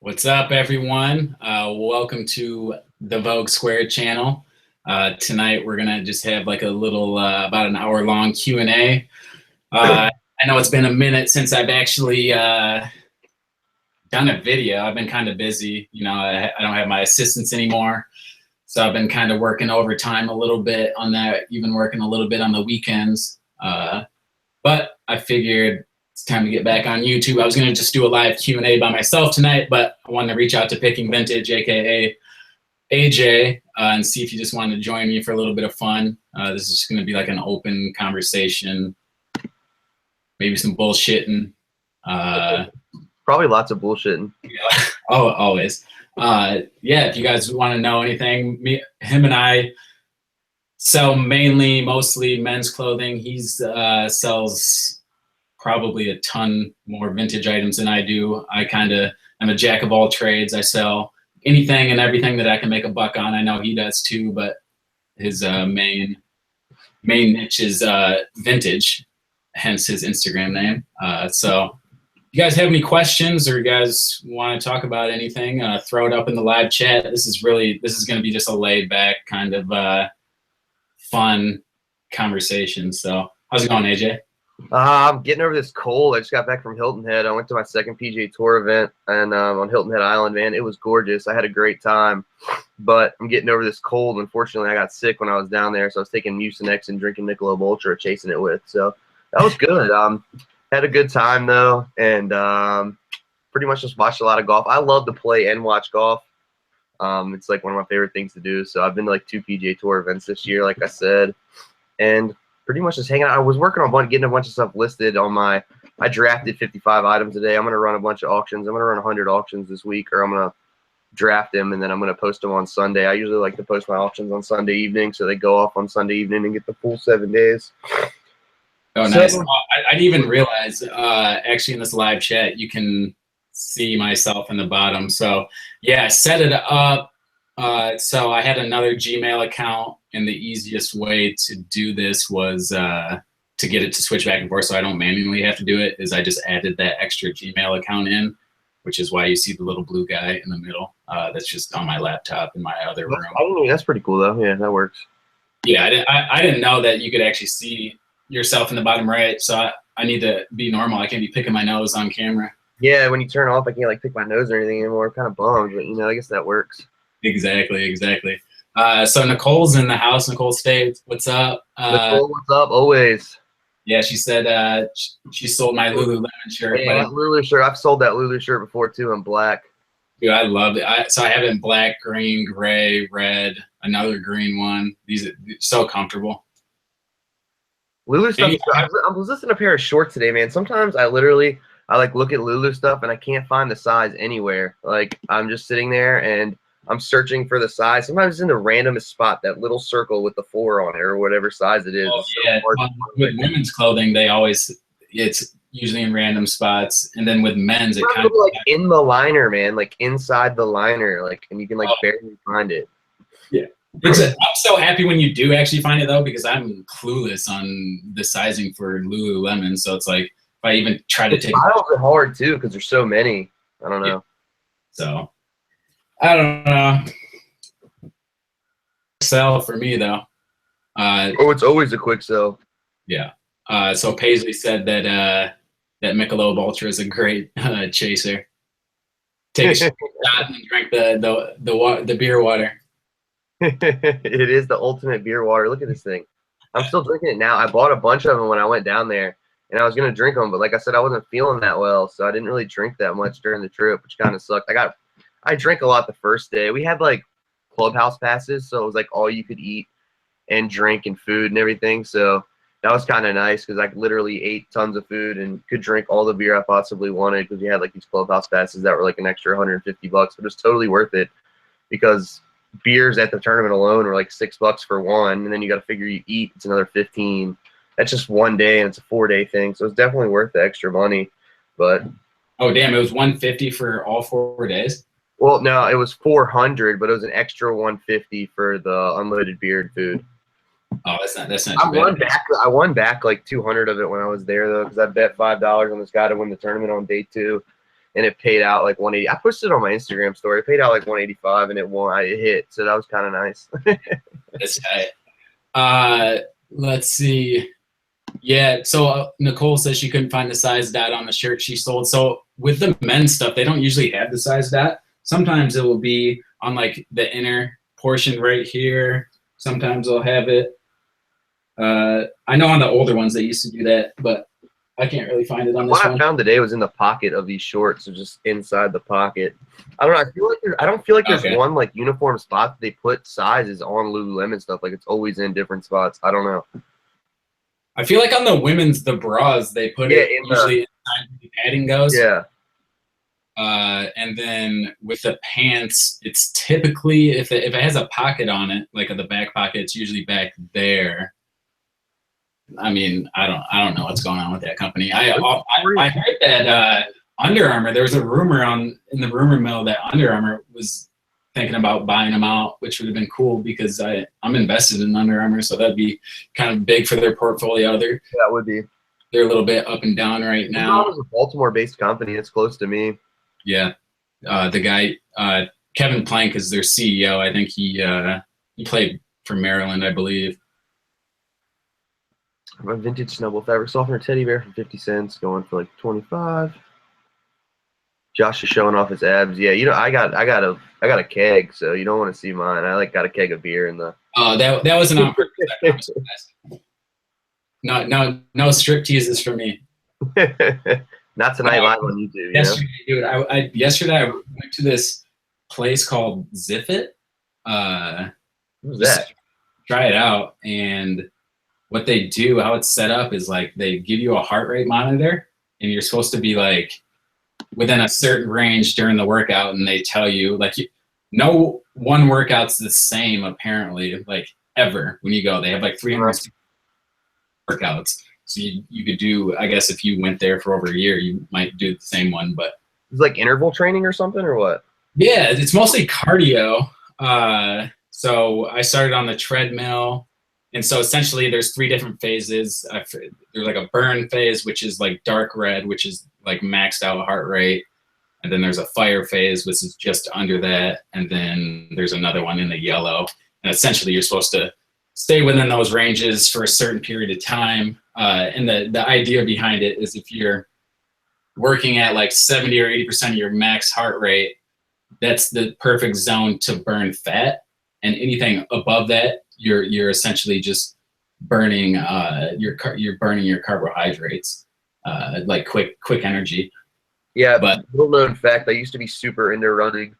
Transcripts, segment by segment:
What's up, everyone? Welcome to the Vogue Squared channel. Tonight, we're gonna just have like a little, about an hour-long Q&A. I know it's been a minute since I've actually done a video. I've been kind of busy. I don't have my assistants anymore, so I've been kind of working overtime a little bit on that, even working a little bit on the weekends. But I figured it's time to get back on YouTube. I was going to just do a live Q&A by myself tonight, but I wanted to reach out to Picking Vintage, aka AJ, and see if you just wanted to join me for a little bit of fun. This is just going to be like an open conversation, maybe some bullshitting. Probably lots of bullshitting. Yeah, oh, always. Yeah, if you guys want to know anything, him and I sell mostly men's clothing. He sells probably a ton more vintage items than I do. I'm a jack of all trades. I sell anything and everything that I can make a buck on. I know he does too, but his main niche is vintage, hence his Instagram name. So if you guys have any questions or you guys want to talk about anything, throw it up in the live chat. This is going to be just a laid back kind of fun conversation. So how's it going, AJ? I'm getting over this cold. I just got back from Hilton Head. I went to my second PGA Tour event and on Hilton Head Island, man. It was gorgeous. I had a great time, but I'm getting over this cold. Unfortunately, I got sick when I was down there, so I was taking Mucinex and drinking Michelob Ultra, chasing it with. So that was good. Had a good time though, and pretty much just watched a lot of golf. I love to play and watch golf. It's like one of my favorite things to do. So I've been to like 2 PGA Tour events this year, like I said, and pretty much just hanging out. I was working on getting a bunch of stuff listed on I drafted 55 items today. I'm going to run a bunch of auctions. I'm going to run 100 auctions this week, or I'm going to draft them, and then I'm going to post them on Sunday. I usually like to post my auctions on Sunday evening, so they go off on Sunday evening and get the full 7 days. Oh, nice. I didn't even realize, actually in this live chat, you can see myself in the bottom. So yeah, set it up. So I had another Gmail account, and the easiest way to do this was to get it to switch back and forth so I don't manually have to do it, is I just added that extra Gmail account in, which is why you see the little blue guy in the middle. That's just on my laptop in my other room. That's pretty cool though. Yeah, that works. Yeah, I didn't know that you could actually see yourself in the bottom right, so I need to be normal. I can't be picking my nose on camera. Yeah, when you turn off, I can't like pick my nose or anything anymore. I'm kind of bummed, but I guess that works. Exactly. So Nicole's in the house. Nicole States, what's up? Nicole, what's up? Always. Yeah, she said she sold my Lululemon shirt. Yeah, Lulu shirt. I've sold that Lulu shirt before too in black. Dude, I love it. So I have it in black, green, gray, red, another green one. These are so comfortable. Lulu stuff. I was listening to a pair of shorts today, man. Sometimes I like look at Lulu stuff and I can't find the size anywhere. Like I'm just sitting there and I'm searching for the size. Sometimes it's in the randomest spot, that little circle with the 4 on it or whatever size it is. Oh, yeah. With women's clothing, it's usually in random spots, and then with men's, it kind of like in the liner, man, like inside the liner, like, and you can like barely find it. Yeah. I'm so happy when you do actually find it though, because I'm clueless on the sizing for Lululemon. So it's like, if I even try to take styles are hard too, because there's so many. I don't know. Yeah. So I don't know. Sell for me though. It's always a quick sell. Yeah. So Paisley said that that Michelob Ultra is a great chaser. Take a shot and drink the beer water. It is the ultimate beer water. Look at this thing. I'm still drinking it now. I bought a bunch of them when I went down there, and I was going to drink them, but like I said, I wasn't feeling that well, so I didn't really drink that much during the trip, which kind of sucked. I drank a lot the first day. We had like clubhouse passes, so it was like all you could eat and drink and food and everything, so that was kind of nice because I literally ate tons of food and could drink all the beer I possibly wanted because we had like these clubhouse passes that were like an extra $150, but it was totally worth it because beers at the tournament alone were like $6 for one, and then you got to figure you eat, it's another 15. That's just one day, and it's a 4-day thing, so it's definitely worth the extra money. But oh damn, it was $150 for all 4 days. Well, no, it was $400, but it was an extra $150 for the unlimited beer and food. Oh, that's not too bad. I won back like $200 of it when I was there though, because I bet $5 on this guy to win the tournament on day 2. and it paid out like 180. I posted it on my Instagram story. It paid out like 185, and it hit. So that was kind of nice. That's tight. Let's see. Yeah, so Nicole says she couldn't find the size dot on the shirt she sold. So with the men's stuff, they don't usually have the size dot. Sometimes it will be on like the inner portion right here. Sometimes they'll have it. I know on the older ones they used to do that, but I can't really find it on this What one. I found today was in the pocket of these shorts, so just inside the pocket. I don't know. I don't feel like there's Okay. one like uniform spot that they put sizes on Lululemon stuff. Like it's always in different spots. I don't know. I feel like on the women's, the bras, they put Yeah, it in the- usually inside where the padding goes. Yeah. And then with the pants, it's typically if it has a pocket on it, like at the back pocket, it's usually back there. I mean, I don't know what's going on with that company. I heard that Under Armour. There was a rumor in the rumor mill that Under Armour was thinking about buying them out, which would have been cool because I'm invested in Under Armour, so that'd be kind of big for their portfolio. That would be. They're a little bit up and down right now. It's a Baltimore-based company. It's close to me. Yeah, the guy Kevin Plank is their CEO. I think he played for Maryland, I believe. My vintage snuggle fabric softener teddy bear for 50 cents, going for like 25. Josh is showing off his abs. Yeah, you know, I got a keg, so you don't want to see mine. I got a keg of beer in the. Oh, that wasn't on purpose. No strip teases for me. Not tonight live on YouTube. Yesterday, dude, yesterday I went to this place called Ziffit. Who's that? Try it out, and what they do, how it's set up, is like they give you a heart rate monitor, and you're supposed to be like within a certain range during the workout, and they tell you like no one workout's the same apparently, like ever when you go. They have like 300 workouts. So you could do, I guess if you went there for over a year, you might do the same one, but it's like interval training or something or what? Yeah, it's mostly cardio. So I started on the treadmill, and so essentially there's 3 different phases. There's like a burn phase, which is like dark red, which is like maxed out heart rate. And then there's a fire phase, which is just under that. And then there's another one in the yellow. And essentially you're supposed to stay within those ranges for a certain period of time. And the idea behind it is if you're working at like 70 or 80% of your max heart rate, that's the perfect zone to burn fat. And anything above that, you're essentially just burning you're burning your carbohydrates, like quick energy. Yeah, but little known fact, I used to be super into running.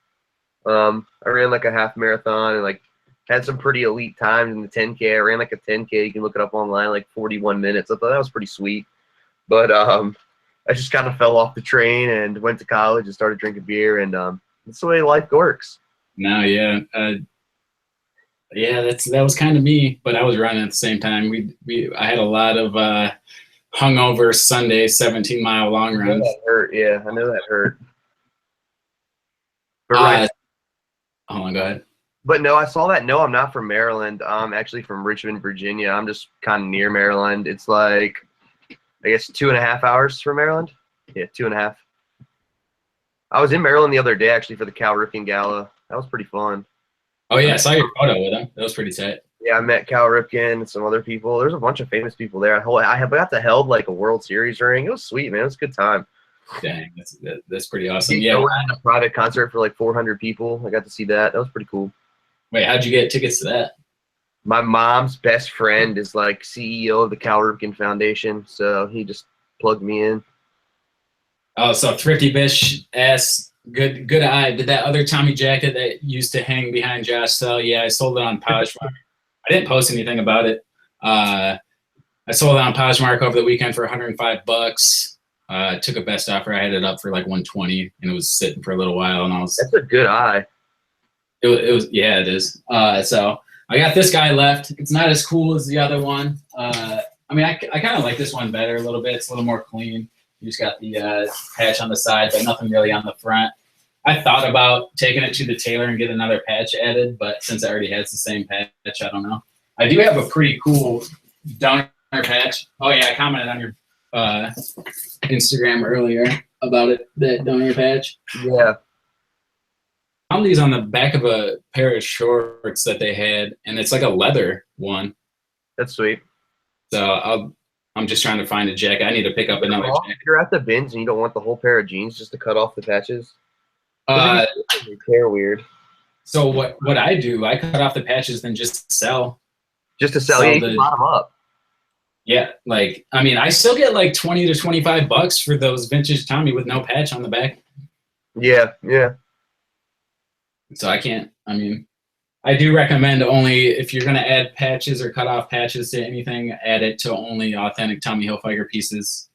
I ran like a half marathon and like had some pretty elite times in the 10K. I ran like a 10K. You can look it up online, like 41 minutes. I thought that was pretty sweet. But I just kind of fell off the train and went to college and started drinking beer, and that's the way life works. No, yeah. Yeah, that was kind of me, but I was running at the same time. I had a lot of hungover Sunday 17-mile long runs. That hurt. Yeah, I know that hurt. But right. Hold on, go ahead. But no, I saw that. No, I'm not from Maryland. I'm actually from Richmond, Virginia. I'm just kind of near Maryland. It's like, I guess, 2.5 hours from Maryland. Yeah, 2.5. I was in Maryland the other day actually for the Cal Ripken Gala. That was pretty fun. Oh yeah, I saw your photo with him. That was pretty tight. Yeah, I met Cal Ripken and some other people. There's a bunch of famous people there. I got to held like a World Series ring. It was sweet, man. It was a good time. Dang, that's pretty awesome. Yeah, Yeah, a private concert for like 400 people. I got to see that. That was pretty cool. Wait, how'd you get tickets to that? My mom's best friend is like CEO of the Cal Ripken Foundation, so he just plugged me in. Oh, so Thrifty Bish asked, good eye. Did that other Tommy jacket that used to hang behind Josh sell? Yeah, I sold it on Poshmark. I didn't post anything about it. I sold it on Poshmark over the weekend for $105. Took a best offer. I had it up for like 120, and it was sitting for a little while. And That's a good eye. It was yeah, it is. So I got this guy left. It's not as cool as the other one. I mean, I kind of like this one better a little bit. It's a little more clean. You just got the patch on the side, but nothing really on the front. I thought about taking it to the tailor and get another patch added, but since I already had the same patch, I don't know. I do have a pretty cool donor patch. Oh yeah, I commented on your Instagram earlier. about it, that donor patch. Yeah, Found these on the back of a pair of shorts that they had, and it's like a leather one. that's sweet. So I'm just trying to find a jacket. I need to pick up another If jacket. you're at the bins and you don't want the whole pair of jeans just to cut off the patches, Uh, they tear weird. so what I do, I cut off the patches, then just sell. Just to sell, Sell you the- can bottom up. Yeah, like I mean, I still get like $20 to $25 for those vintage Tommy with no patch on the back. Yeah, yeah. So I can't. I mean, I do recommend only if you're gonna add patches or cut off patches to anything, add it to only authentic Tommy Hilfiger pieces.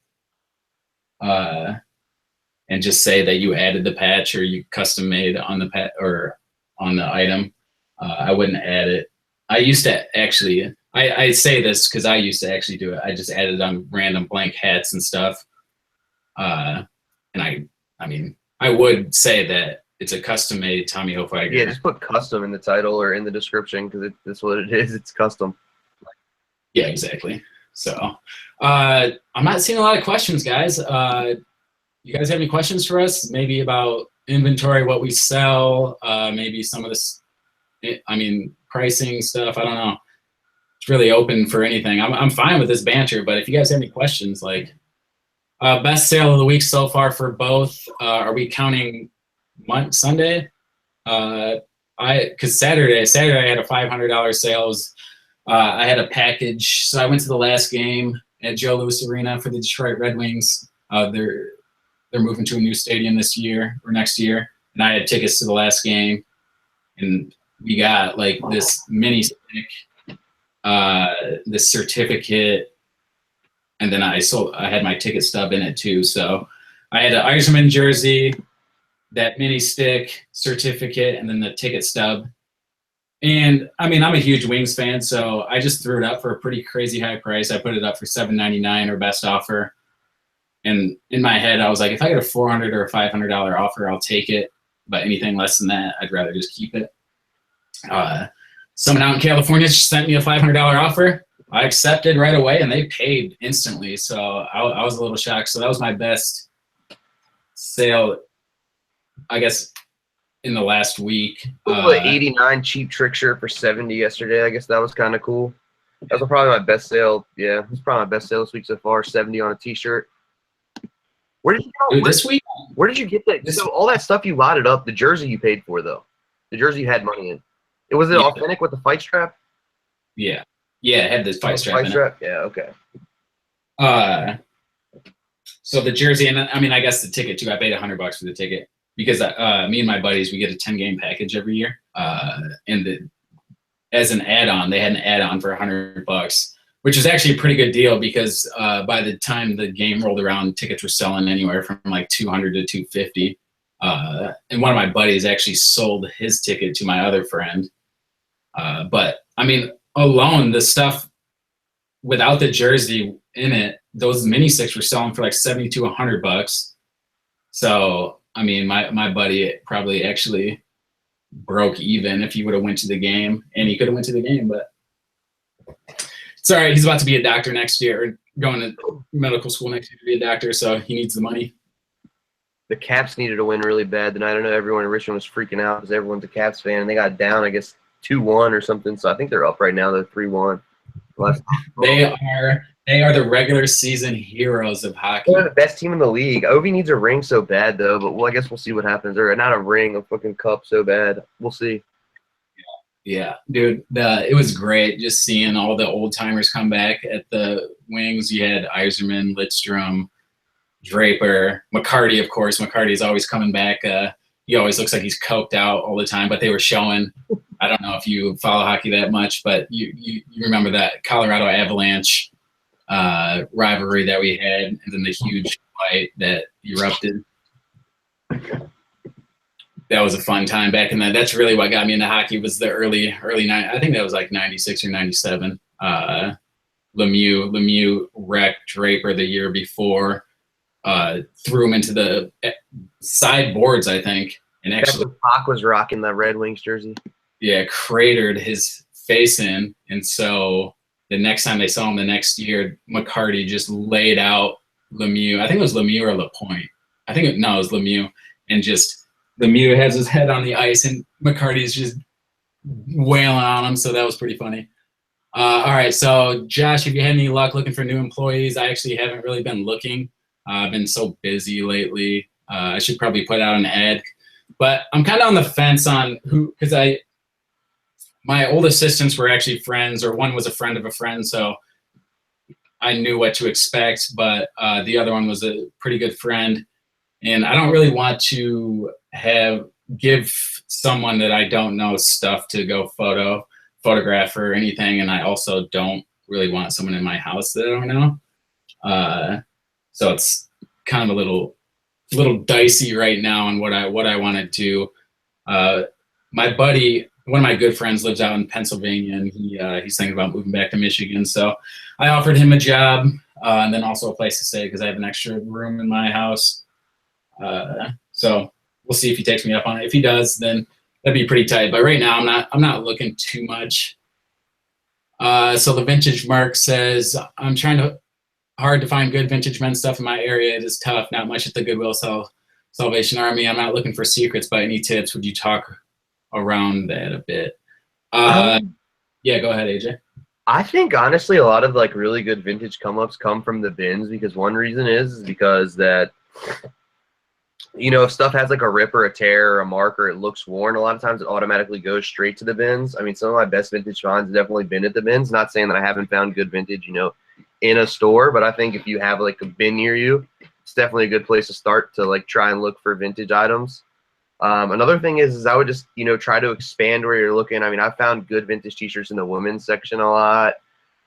And just say that you added the patch or you custom made on the pat or on the item. I wouldn't add it. I used to actually. I say this because I used to actually do it. I just added on random blank hats and stuff. And I mean, I would say that it's a custom made Tommy Hilfiger. Yeah, just put custom in the title or in the description because that's what it is. It's custom. Yeah, exactly. So I'm not seeing a lot of questions, guys. You guys have any questions for us? Maybe about inventory, what we sell, maybe some of this, I mean, pricing stuff. I don't know. It's really open for anything. I'm fine with this banter, but if you guys have any questions, like best sale of the week so far for both, are we counting Sunday? Because Saturday I had a $500 sales. I had a package, so I went to the last game at Joe Louis Arena for the Detroit Red Wings. They're moving to a new stadium this year or next year, and I had tickets to the last game, and we got like this mini stick, this certificate, and then I had my ticket stub in it too. So I had an Yzerman jersey, that mini stick, certificate, and then the ticket stub. And I mean, I'm a huge Wings fan, so I just threw it up for a pretty crazy high price. I put it up for $7.99 or best offer. And in my head, I was like, if I get a $400 or a $500 offer, I'll take it. But anything less than that, I'd rather just keep it. Someone out in California just sent me a $500 offer. I accepted right away, and they paid instantly. So I was a little shocked. So that was my best sale, I guess, in the last week. The 89 cheap trick shirt for 70 yesterday. I guess that was kind of cool. That was probably my best sale. Yeah, it's probably my best sale this week so far. 70 on a t-shirt. Where did you go? Dude, this week? Where did you get that? So all that stuff you lotted up, the jersey you paid for though. The jersey you had money in. Was it authentic with the fight strap? Yeah. Yeah, it had this fight strap. Yeah, okay. So the jersey, and I mean, I guess the ticket too. I paid $100 for the ticket because me and my buddies, we get a 10-game package every year. And as an add-on, they had an add-on for $100, which was actually a pretty good deal because by the time the game rolled around, tickets were selling anywhere from like $200 to $250. And one of my buddies actually sold his ticket to my other friend. But I mean, alone, the stuff without the jersey in it, those mini sticks were selling for like $70 to $100. So I mean, my buddy probably actually broke even if he would have went to the game, and he could have went to the game, but it's all right. He's about to be a doctor next year, or going to medical school next year to be a doctor, so he needs the money. The Caps needed to win really bad tonight. I don't know, everyone in Richmond was freaking out because everyone's a Caps fan, and they got down, I guess, 2-1 or something. So I think they're up right now. They're 3-1. They are the regular season heroes of hockey. They're the best team in the league. Ovi needs a ring so bad, though, but I guess we'll see what happens. Or not a ring, a fucking cup so bad. We'll see. Yeah, dude, it was great just seeing all the old timers come back at the Wings. You had Yzerman, Lidstrom, Draper, McCarty, of course. McCarty's always coming back. He always looks like he's coked out all the time, but they were showing. I don't know if you follow hockey that much, but you remember that Colorado Avalanche rivalry that we had, and then the huge fight that erupted. That was a fun time back in that. That's really what got me into hockey was the early I think that was like 96 or 97. Lemieux wrecked Draper the year before, threw him into the sideboards, I think, and actually Pac was rocking the Red Wings jersey. Yeah, cratered his face in, and so the next time they saw him the next year, McCarty just laid out Lemieux. I think it was Lemieux or Lapointe. I think it was Lemieux, and just Lemieux has his head on the ice, and McCarty's just wailing on him. So that was pretty funny. All right, so Josh, have you had any luck looking for new employees? I actually haven't really been looking. I've been so busy lately. I should probably put out an ad, but I'm kind of on the fence on who, because my old assistants were actually friends, or one was a friend of a friend, so I knew what to expect, but the other one was a pretty good friend, and I don't really want to give someone that I don't know stuff to go photograph or anything, and I also don't really want someone in my house that I don't know. So it's kind of a little dicey right now on what I want to do. My buddy, one of my good friends, lives out in Pennsylvania, and he's thinking about moving back to Michigan. So I offered him a job, and then also a place to stay because I have an extra room in my house. So we'll see if he takes me up on it. If he does, then that'd be pretty tight. But right now, I'm not looking too much. So the Vintage Mark says, I'm trying hard to find good vintage men's stuff in my area. It is tough. Not much at the Goodwill Salvation Army. I'm not looking for secrets, but any tips? Would you talk around that a bit? Yeah, go ahead, AJ. I think honestly, a lot of like really good vintage come-ups come from the bins, because one reason is because that, you know, if stuff has like a rip or a tear or a mark or it looks worn, a lot of times it automatically goes straight to the bins. I mean, some of my best vintage finds have definitely been at the bins. Not saying that I haven't found good vintage, you know, in a store, but I think if you have like a bin near you, it's definitely a good place to start to like try and look for vintage items. Another thing is I would just, you know, try to expand where you're looking. I mean, I found good vintage t-shirts in the women's section a lot.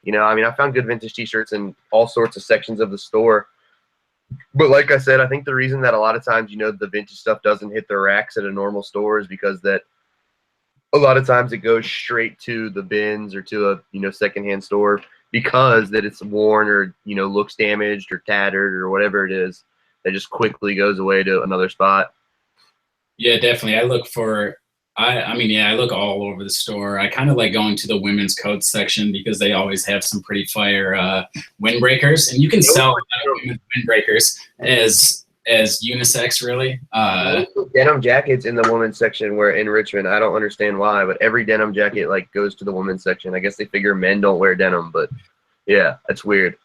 You know, I mean, I found good vintage t-shirts in all sorts of sections of the store. But like I said, I think the reason that a lot of times, you know, the vintage stuff doesn't hit the racks at a normal store is because that a lot of times it goes straight to the bins or to a, you know, secondhand store, because that it's worn or, you know, looks damaged or tattered or whatever it is, that just quickly goes away to another spot. Yeah, definitely. I look for, I mean, yeah, I look all over the store. I kind of like going to the women's coat section because they always have some pretty fire windbreakers, and you can sell women's windbreakers as unisex, really. Denim jackets in the women's section were in Richmond. I don't understand why, but every denim jacket like goes to the women's section. I guess they figure men don't wear denim, but yeah, that's weird.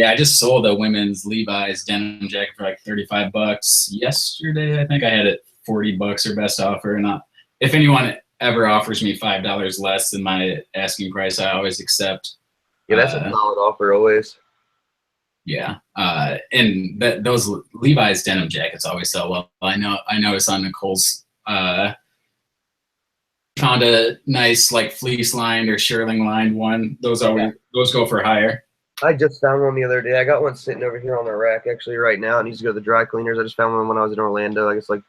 I just sold a women's Levi's denim jacket for like $35 yesterday. I think I had it $40 or best offer, and if anyone ever offers me $5 less than my asking price, I always accept. Yeah, that's a solid offer always. Yeah, and those Levi's denim jackets always sell well. I noticed on Nicole's found a nice like fleece lined or shearling lined one. Those go for higher. I just found one the other day. I got one sitting over here on the rack actually right now. It needs to go to the dry cleaners. I just found one when I was in Orlando. I guess like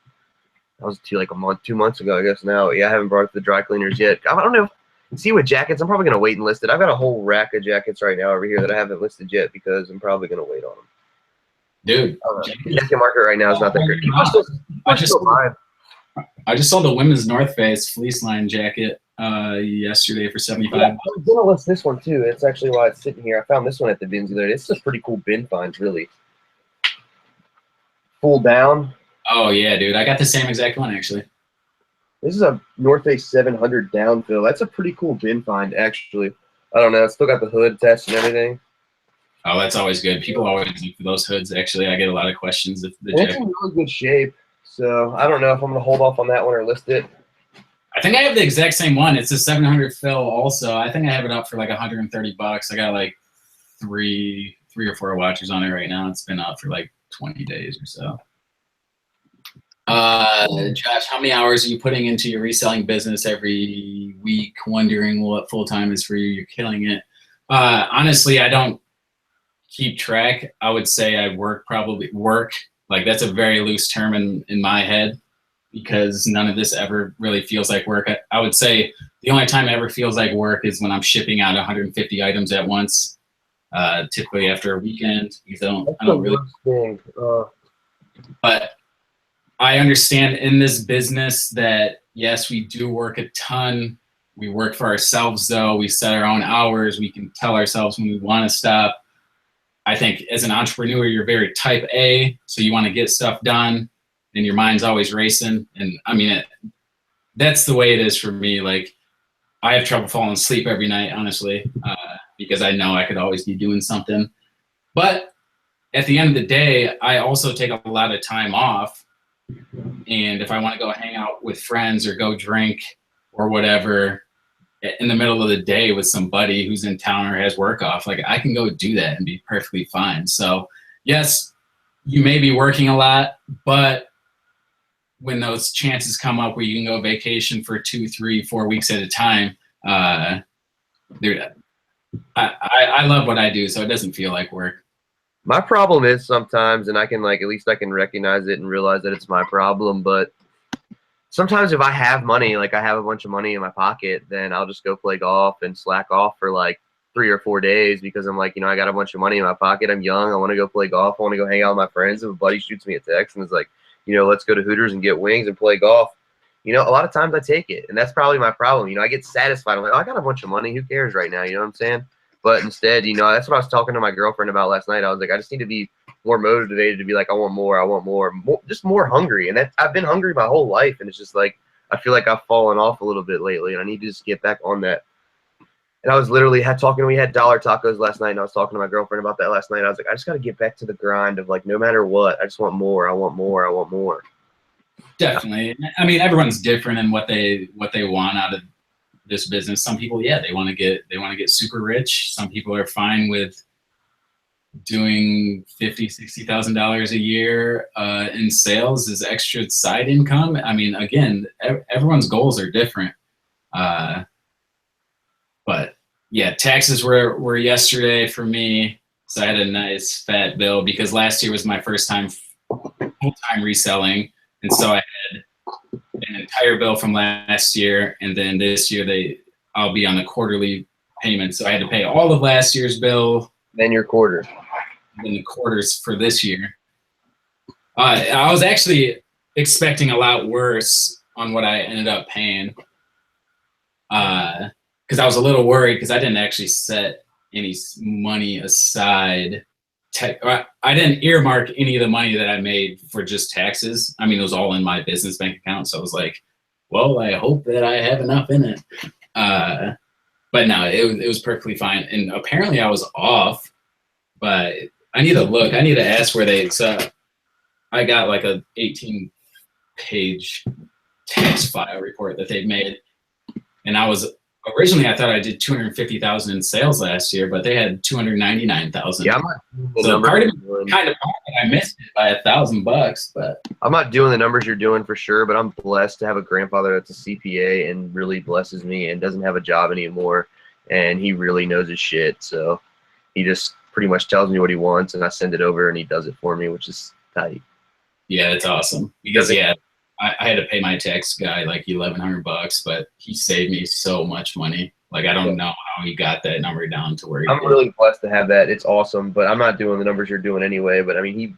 that was 2 months ago, I guess now. Yeah, I haven't brought it to the dry cleaners yet. I don't know. See, with jackets, I'm probably going to wait and list it. I've got a whole rack of jackets right now over here that I haven't listed yet because I'm probably going to wait on them. Dude, the jacket market right now is not that great. I just saw the women's North Face fleece line jacket yesterday for $75. Yeah, I was going to list this one too. It's actually why it's sitting here. I found this one at the bins the other day. It's just pretty cool bin finds, really. Full down. Oh, yeah, dude. I got the same exact one, actually. This is a North Face 700 downfill. That's a pretty cool bin find, actually. I don't know. It's still got the hood attached and everything. Oh, that's always good. People always look for those hoods, actually. I get a lot of questions. If the it's in really good shape. So I don't know if I'm going to hold off on that one or list it. I think I have the exact same one. It's a 700 fill also. I think I have it up for like $130. I got like three or four watches on it right now. It's been up for like 20 days or so. Josh, how many hours are you putting into your reselling business every week? Wondering what full-time is for you. You're killing it. Honestly, I don't keep track. I would say I work. Like that's a very loose term in my head because none of this ever really feels like work. I would say the only time it ever feels like work is when I'm shipping out 150 items at once, typically after a weekend. Because I don't really. But I understand in this business that, yes, we do work a ton. We work for ourselves, though. We set our own hours. We can tell ourselves when we want to stop. I think as an entrepreneur, you're very type A, so you want to get stuff done, and your mind's always racing. And I mean, that's the way it is for me. Like, I have trouble falling asleep every night, honestly, because I know I could always be doing something. But at the end of the day, I also take a lot of time off. And if I want to go hang out with friends or go drink or whatever in the middle of the day with somebody who's in town or has work off, like, I can go do that and be perfectly fine. So yes, you may be working a lot, but when those chances come up where you can go vacation for 2, 3, 4 weeks at a time, I love what I do, so it doesn't feel like work. My problem is sometimes, and I can like, at least I can recognize it and realize that it's my problem, but sometimes if I have money, like I have a bunch of money in my pocket, then I'll just go play golf and slack off for like 3 or 4 days because I'm like, I got a bunch of money in my pocket. I'm young. I want to go play golf. I want to go hang out with my friends. If a buddy shoots me a text and is like, let's go to Hooters and get wings and play golf, a lot of times I take it. And that's probably my problem. I get satisfied. I'm like, oh, I got a bunch of money. Who cares right now? You know what I'm saying? But instead, that's what I was talking to my girlfriend about last night. I was like, I just need to be more motivated to be like, I want more, just more hungry. And I've been hungry my whole life. And it's just like, I feel like I've fallen off a little bit lately. And I need to just get back on that. And I was literally we had dollar tacos last night. And I was talking to my girlfriend about that last night. I was like, I just got to get back to the grind of like, no matter what, I just want more. I want more. I want more. Definitely. I mean, everyone's different in what they want out of this business. Some people, they want to get super rich. Some people are fine with doing $50,000-$60,000 a year in sales as extra side income. I mean, again, everyone's goals are different. But yeah, taxes were yesterday for me. So I had a nice fat bill because last year was my first time full-time reselling. And so I had an entire bill from last year. And then this year I'll be on the quarterly payment. So I had to pay all of last year's bill. Then your quarter. Then the quarters for this year. I was actually expecting a lot worse on what I ended up paying. Because I was a little worried because I didn't actually set any money aside. I didn't earmark any of the money that I made for just taxes. I mean, it was all in my business bank account. So I was like, well, I hope that I have enough in it. But no, it was perfectly fine. And apparently I was off, but I need to look. I need to ask where so I got like a 18-page tax file report that they've made. And originally I thought I did 250,000 in sales last year, but they had 299,000. Yeah, so part of me kind of I missed it by $1,000, but I'm not doing the numbers you're doing for sure. But I'm blessed to have a grandfather that's a CPA and really blesses me and doesn't have a job anymore, and he really knows his shit. So he just pretty much tells me what he wants, and I send it over, and he does it for me, which is tight. Yeah, it's awesome because I had to pay my tax guy like $1,100, but he saved me so much money. Like, I don't know how he got that number down to where I'm really blessed to have that. It's awesome, but I'm not doing the numbers you're doing anyway. But I mean,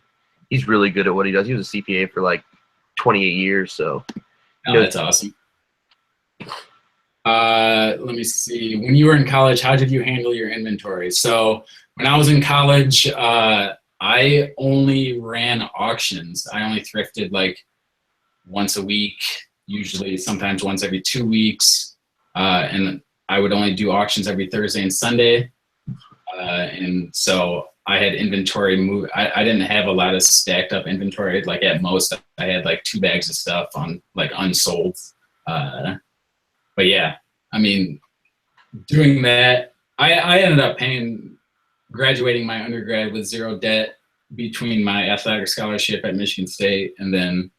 he's really good at what he does. He was a CPA for like 28 years, so. Oh, that's awesome. Let me see. When you were in college, how did you handle your inventory? So when I was in college, I only ran auctions. I only thrifted like once a week, usually sometimes once every 2 weeks. And I would only do auctions every Thursday and Sunday. And so I had inventory I didn't have a lot of stacked up inventory. Like at most I had like 2 bags of stuff on like unsold. But yeah, I mean, doing that, I ended up graduating my undergrad with 0 debt between my athletic scholarship at Michigan State and then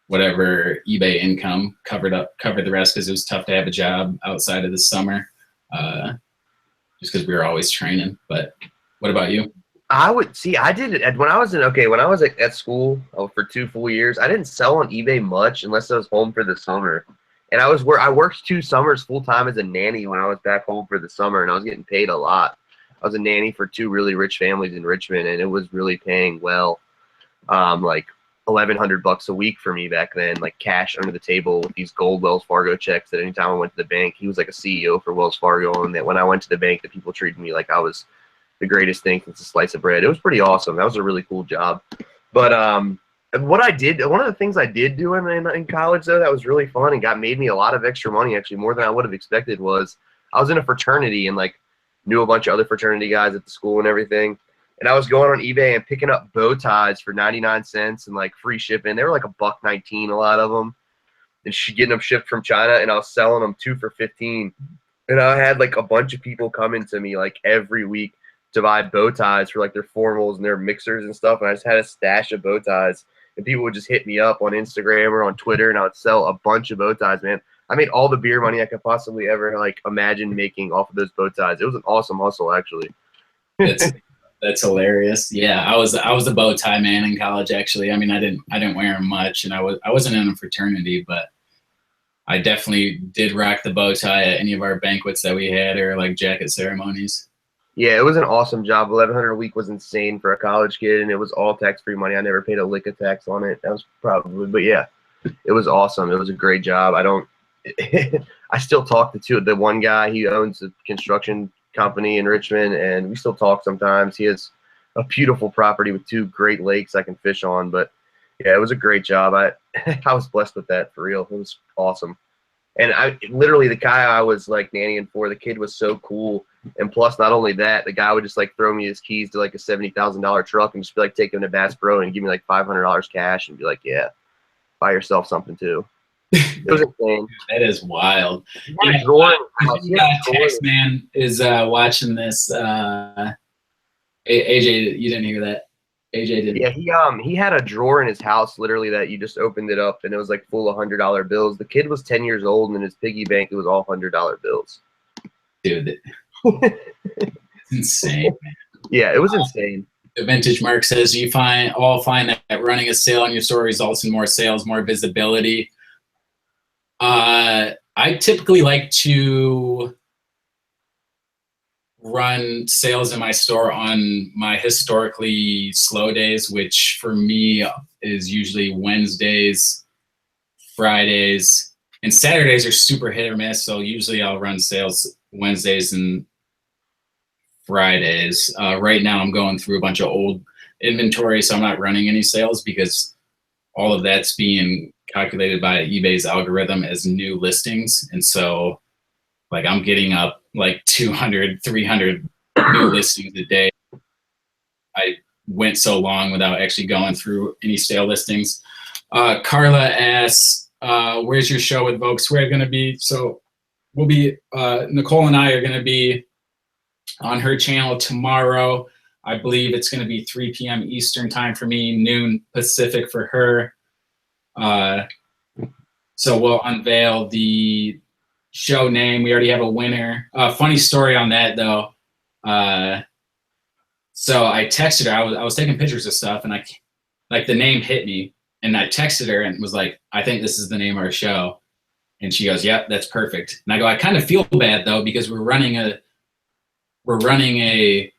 whatever eBay income covered the rest because it was tough to have a job outside of the summer, just because we were always training. But what about you? I did it when I was at school for 2 full years. I didn't sell on eBay much unless I was home for the summer. And I worked 2 summers full time as a nanny when I was back home for the summer, and I was getting paid a lot. I was a nanny for 2 really rich families in Richmond, and it was really paying well, like $1,100 a week for me back then, like cash under the table with these gold Wells Fargo checks that anytime I went to the bank, he was like a CEO for Wells Fargo, and that when I went to the bank, the people treated me like I was the greatest thing since a slice of bread. It was pretty awesome. That was a really cool job. But one of the things I did do in college though that was really fun and made me a lot of extra money, actually more than I would have expected, was I was in a fraternity and like knew a bunch of other fraternity guys at the school and everything. And I was going on eBay and picking up bow ties for 99 cents and like free shipping. They were like $1.19, a lot of them, and getting them shipped from China. And I was selling them 2 for $15. And I had like a bunch of people coming to me like every week to buy bow ties for like their formals and their mixers and stuff. And I just had a stash of bow ties, and people would just hit me up on Instagram or on Twitter, and I would sell a bunch of bow ties, man. I made all the beer money I could possibly ever like imagine making off of those bow ties. It was an awesome hustle, actually. That's hilarious. Yeah, I was a bow tie man in college, actually. I mean, I didn't wear them much, and I wasn't in a fraternity, but I definitely did rock the bow tie at any of our banquets that we had or like jacket ceremonies. Yeah, it was an awesome job. $1,100 a week was insane for a college kid, and it was all tax-free money. I never paid a lick of tax on it. That was probably, but yeah, it was awesome. It was a great job. I still talk to the one guy. He owns a construction company in Richmond, and we still talk sometimes. He has a beautiful property with 2 great lakes I can fish on. But yeah, it was a great job. I was blessed with that, for real. It was awesome. And literally the guy I was like nannying for, the kid was so cool. And plus, not only that, the guy would just like throw me his keys to like a $70,000 truck and just be like, take him to Bass Pro and give me like $500 cash and be like, yeah, buy yourself something too. It was insane. That is wild. Tax man is watching this. AJ, you didn't hear that? AJ didn't. Yeah, he had a drawer in his house, literally, that you just opened it up and it was like full of $100 bills. The kid was 10 years old, and in his piggy bank it was all $100 bills. Dude, it's insane, man. Yeah, it was insane. The Vintage Mark says you find that running a sale on your store results in more sales, more visibility. I typically like to run sales in my store on my historically slow days, which for me is usually Wednesdays, Fridays, and Saturdays are super hit or miss. So usually I'll run sales Wednesdays and Fridays. Right now I'm going through a bunch of old inventory, so I'm not running any sales because all of that's being calculated by eBay's algorithm as new listings. And so like I'm getting up like 200, 300 new listings a day. I went so long without actually going through any stale listings. Carla asks, where's your show with Vogue Square going to be? So we'll be, Nicole and I are going to be on her channel tomorrow. I believe it's going to be 3 p.m. Eastern time for me, noon Pacific for her. So we'll unveil the show name. We already have a winner. Funny story on that though. So I texted her. I was taking pictures of stuff, and the name hit me, and I texted her and was like, I think this is the name of our show. And she goes, yep, that's perfect. And I go, I kind of feel bad though, because we're running a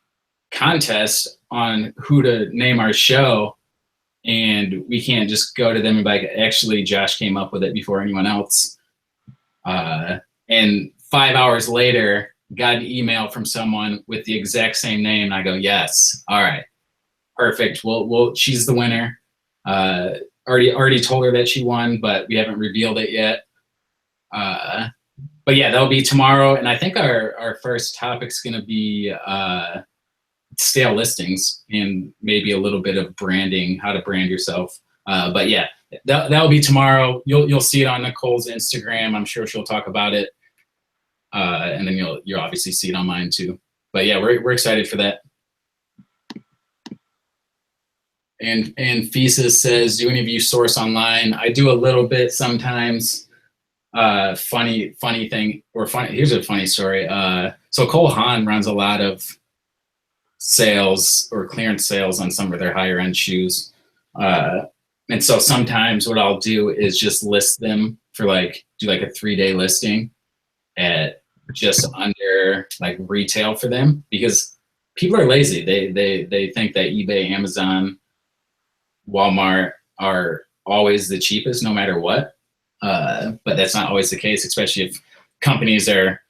contest on who to name our show, and we can't just go to them and be like, actually Josh came up with it before anyone else. And 5 hours later, got an email from someone with the exact same name. And I go, yes, all right, perfect. Well, she's the winner. Already told her that she won, but we haven't revealed it yet. But yeah, that'll be tomorrow. And I think our first topic's going to be stale listings and maybe a little bit of branding, how to brand yourself. But yeah, that'll be tomorrow. You'll see it on Nicole's Instagram. I'm sure she'll talk about it. And then you'll obviously see it on mine too. But yeah, we're excited for that. And Thesis says, do any of you source online? I do a little bit sometimes. Funny thing, here's a funny story. So Cole Haan runs a lot of sales or clearance sales on some of their higher end shoes. And so sometimes what I'll do is just list them for do a 3-day listing at just under retail for them, because people are lazy. They think that eBay, Amazon, Walmart are always the cheapest no matter what. But that's not always the case, especially if companies are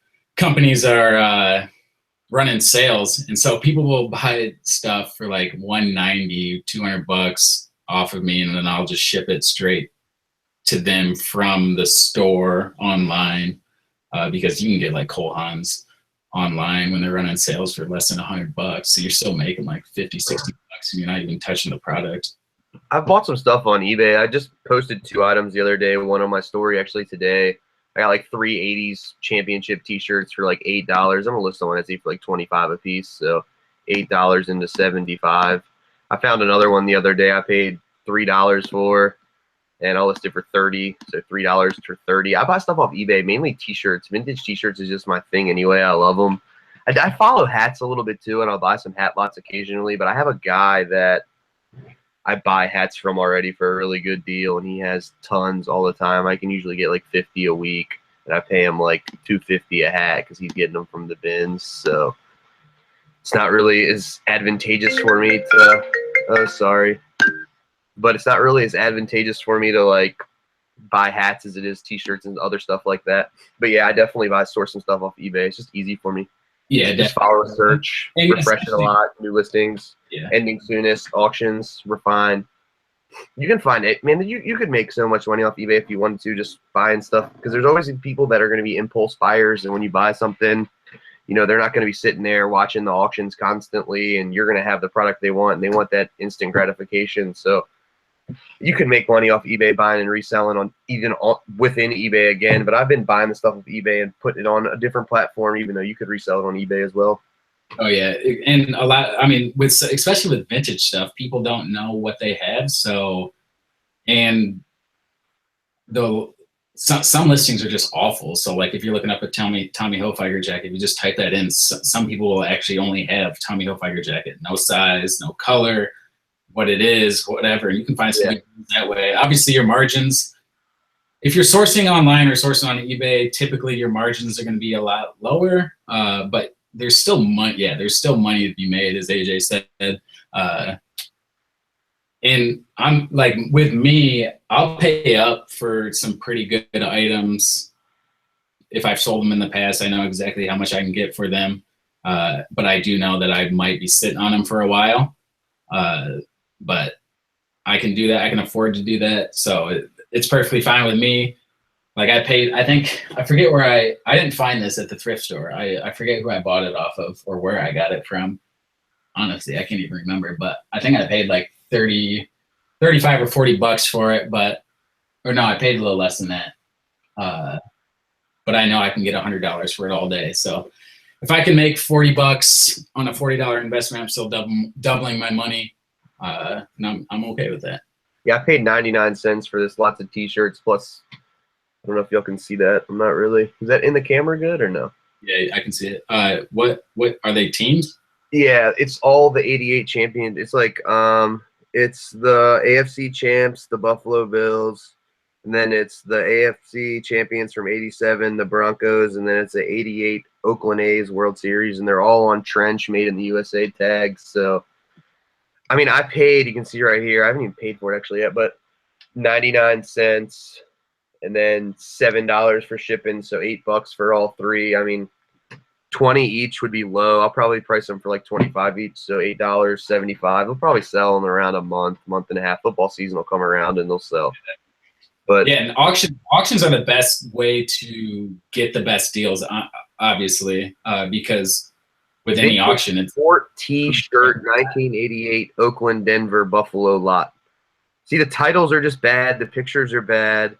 running sales, and so people will buy stuff for like 190, $200 off of me, and then I'll just ship it straight to them from the store online, because you can get like Cole Haans online when they're running sales for less than $100. So you're still making like 50, $60, and you're not even touching the product. I've bought some stuff on eBay. I just posted 2 items the other day, one on my story actually today. I got like 3 80s championship t-shirts for like $8. I'm gonna list them on Etsy for like 25 a piece, so $8 into 75. I found another one the other day I paid $3 for, and I'll list it for 30, so $3 for 30. I buy stuff off eBay, mainly t-shirts. Vintage t-shirts is just my thing anyway. I love them. I follow hats a little bit too, and I'll buy some hat lots occasionally, but I have a guy that I buy hats from already for a really good deal, and he has tons all the time. I can usually get like 50 a week, and I pay him like $250 a hat because he's getting them from the bins. So it's not really as advantageous for me to. Oh, sorry, but it's not really as advantageous for me to like buy hats as it is t-shirts and other stuff like that. But yeah, I definitely source some stuff off eBay. It's just easy for me. Yeah, just follow a search, and refresh it a lot, new listings, ending soonest, auctions, refine. You can find it, man. You could make so much money off eBay if you wanted to, just buying stuff, because there's always people that are going to be impulse buyers, and when you buy something, you know, they're not going to be sitting there watching the auctions constantly, and you're going to have the product they want, and they want that instant gratification. So you can make money off eBay buying and reselling on even within eBay again. But I've been buying the stuff off eBay and putting it on a different platform, even though you could resell it on eBay as well. Oh yeah, and a lot. I mean, especially with vintage stuff, people don't know what they have. So, and some listings are just awful. So like if you're looking up a Tommy Hilfiger jacket, if you just type that in, some people will actually only have Tommy Hilfiger jacket, no size, no color, what it is, whatever. You can find something that way. Obviously, your margins, if you're sourcing online or sourcing on eBay, typically your margins are going to be a lot lower. But there's still money. Yeah, there's still money to be made, as AJ said. And I'm like, with me, I'll pay up for some pretty good items. If I've sold them in the past, I know exactly how much I can get for them. But I do know that I might be sitting on them for a while. But I can do that. I can afford to do that. So it's perfectly fine with me. Like I paid, I forget where I didn't find this at the thrift store. I forget who I bought it off of or where I got it from. Honestly, I can't even remember, but I think I paid like 35 or $40 for it, or no, I paid a little less than that. But I know I can get $100 for it all day. So if I can make $40 on a $40 investment, I'm still doubling my money. And I'm okay with that. Yeah, I paid 99 cents for this. Lots of t-shirts, plus I don't know if y'all can see that. I'm not really. Is that in the camera good or no? Yeah, I can see it. What are they, teams? Yeah, it's all the 88 champions. It's like it's the AFC champs, the Buffalo Bills, and then it's the AFC champions from 87, the Broncos, and then it's the 88 Oakland A's World Series, and they're all on trench made in the USA tags. So I mean, I paid, you can see right here, I haven't even paid for it actually yet, but 99 cents and then $7 for shipping, so $8 for all three. I mean, 20 each would be low. I'll probably price them for like 25 each, so $8.75. They'll probably sell in around a month and a half. Football season will come around and they'll sell. But yeah, and auctions are the best way to get the best deals, obviously, because with any auction, it's Sport T-shirt 1988 Oakland, Denver, Buffalo lot. See, the titles are just bad. The pictures are bad.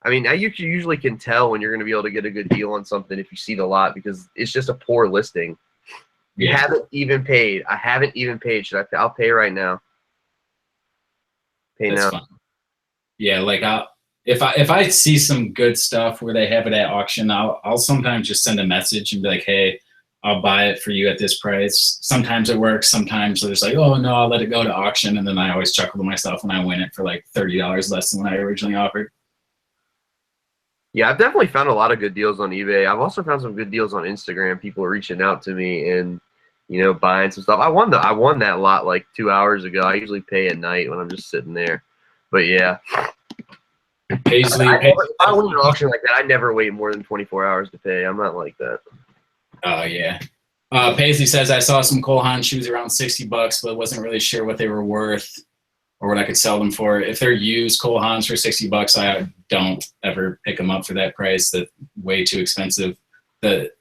I mean, you usually can tell when you're going to be able to get a good deal on something if you see the lot, because it's just a poor listing. You haven't even paid. I haven't even paid. Should I pay? I'll pay right now. Pay now. Fine. Yeah, like if I see some good stuff where they have it at auction, I'll sometimes just send a message and be like, hey, I'll buy it for you at this price. Sometimes it works. Sometimes they're just like, oh no, I'll let it go to auction. And then I always chuckle to myself when I win it for like $30 less than what I originally offered. Yeah, I've definitely found a lot of good deals on eBay. I've also found some good deals on Instagram. People are reaching out to me and, you know, buying some stuff. I won that lot like 2 hours ago. I usually pay at night when I'm just sitting there. But yeah. Paisley. I win an auction like that, I never wait more than 24 hours to pay. I'm not like that. Oh yeah. Paisley says, I saw some Cole Haan shoes around $60, but wasn't really sure what they were worth or what I could sell them for. If they're used Cole Haans for $60, I don't ever pick them up for that price. That's way too expensive. The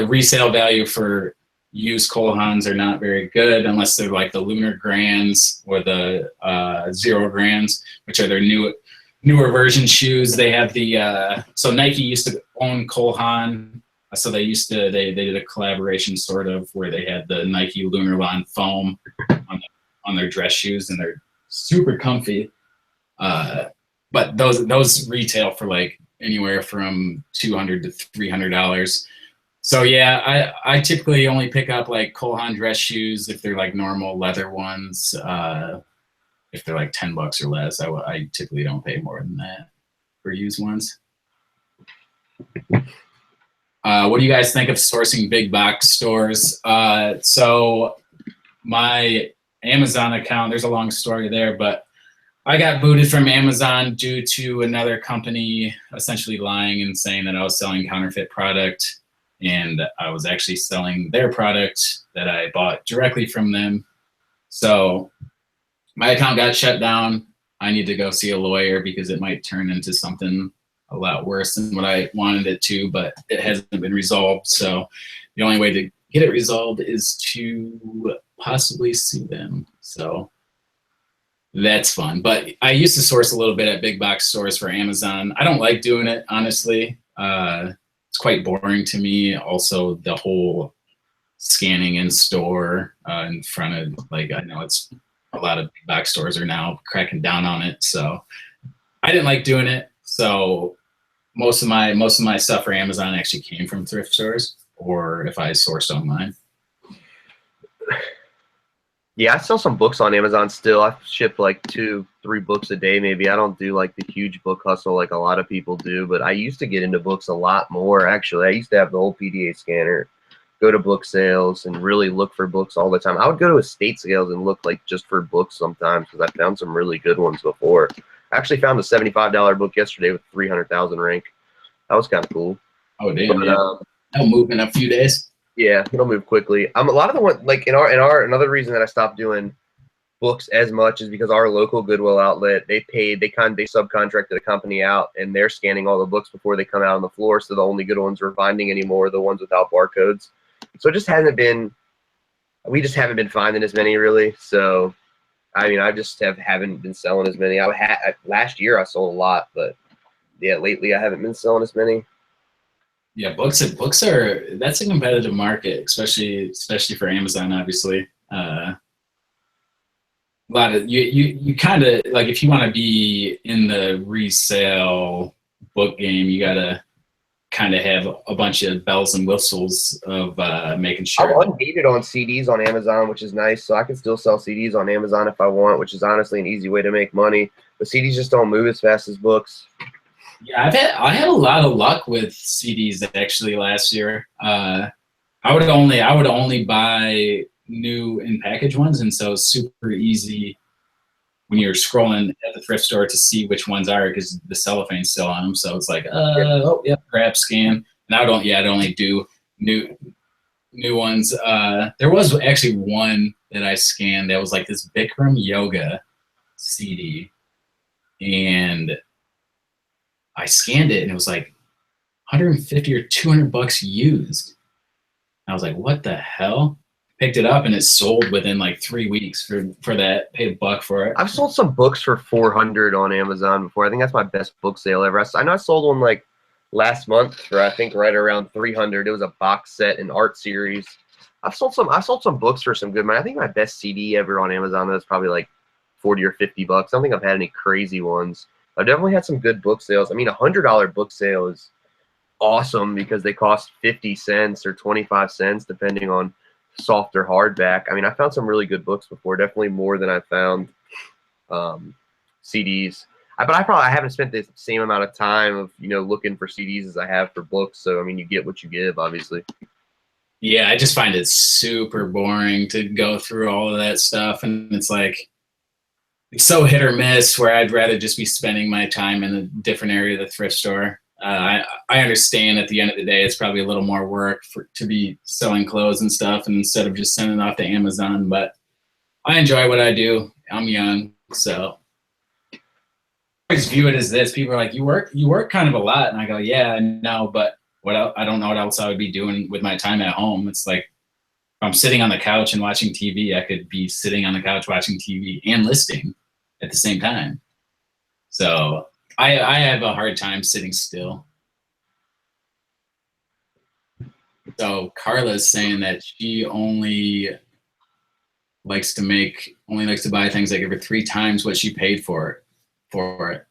resale value for used Cole Haans are not very good unless they're like the Lunar Grands or the Zero Grands, which are their newer version shoes. They have the so Nike used to own Cole Haan. So they did a collaboration sort of where they had the Nike Lunarlon foam on their dress shoes, and they're super comfy. But those retail for like anywhere from $200 to $300. So yeah, I typically only pick up like Cole Haan dress shoes if they're like normal leather ones. If they're like $10 or less, I typically don't pay more than that for used ones. What do you guys think of sourcing big box stores? So my Amazon account, there's a long story there, but I got booted from Amazon due to another company essentially lying and saying that I was selling counterfeit product, and I was actually selling their product that I bought directly from them. So my account got shut down. I need to go see a lawyer because it might turn into something a lot worse than what I wanted it to, but it hasn't been resolved. So the only way to get it resolved is to possibly sue them. So that's fun. But I used to source a little bit at big box stores for Amazon. I don't like doing it, honestly. It's quite boring to me. Also, the whole scanning in store in front of, like, I know it's a lot of big box stores are now cracking down on it. So I didn't like doing it. So most of my stuff for Amazon actually came from thrift stores, or if I sourced online. Yeah, I sell some books on Amazon still. I ship like 2-3 books a day maybe. I don't do like the huge book hustle like a lot of people do, but I used to get into books a lot more, actually. I used to have the whole PDA scanner, go to book sales, and really look for books all the time. I would go to estate sales and look like just for books sometimes because I found some really good ones before. I actually found a $75 book yesterday with 300,000 rank. That was kind of cool. Oh damn! But, yeah. That'll move in a few days. Yeah, it'll move quickly. A lot of the ones like in our another reason that I stopped doing books as much is because our local Goodwill outlet, they subcontracted a company out, and they're scanning all the books before they come out on the floor. So the only good ones we're finding anymore are the ones without barcodes. So it just hasn't been. We just haven't been finding as many really. So I mean, I just haven't been selling as many. Last year I sold a lot, but yeah, lately I haven't been selling as many. Yeah, books are that's a competitive market, especially for Amazon, obviously. A lot of you kind of like, if you want to be in the resale book game, you gotta kind of have a bunch of bells and whistles of making sure. I'm ungated on CDs on Amazon, which is nice, so I can still sell CDs on Amazon if I want, which is honestly an easy way to make money. But CDs just don't move as fast as books. Yeah, I had a lot of luck with CDs actually last year. I would only buy new in package ones, and so it's super easy when you're scrolling at the thrift store to see which ones are, because the cellophane's still on them. So it's like, oh yeah, grab, scan. And I'd only do new ones. There was actually one that I scanned that was like this Bikram yoga CD, and I scanned it and it was like 150 or 200 bucks used. I was like, what the hell? Picked it up and it sold within like 3 weeks for that. Paid $1 for it. I've sold some books for 400 on Amazon before. I think that's my best book sale ever. I know I sold one like last month for I think right around 300. It was a box set and art series. I sold some books for some good money. I think my best CD ever on Amazon was probably like 40 or 50 bucks. I don't think I've had any crazy ones. I've definitely had some good book sales. I mean, $100 book sale is awesome because they cost 50 cents or 25 cents depending on soft or hardback. I mean, I found some really good books before, definitely more than I found CDs. But I haven't spent the same amount of time of looking for CDs as I have for books. So I mean, you get what you give, obviously. Yeah, I just find it super boring to go through all of that stuff, and it's like, it's so hit or miss, where I'd rather just be spending my time in a different area of the thrift store. I understand at the end of the day, it's probably a little more work to be selling clothes and stuff and instead of just sending it off to Amazon. But I enjoy what I do. I'm young, so I always view it as this. People are like, you work kind of a lot. And I go, yeah, I know, but what else, I don't know what else I would be doing with my time at home. It's like, if I'm sitting on the couch and watching TV, I could be sitting on the couch watching TV and listing at the same time. So I have a hard time sitting still. So Carla's saying that she only likes to buy things that give her 3 times what she paid for it.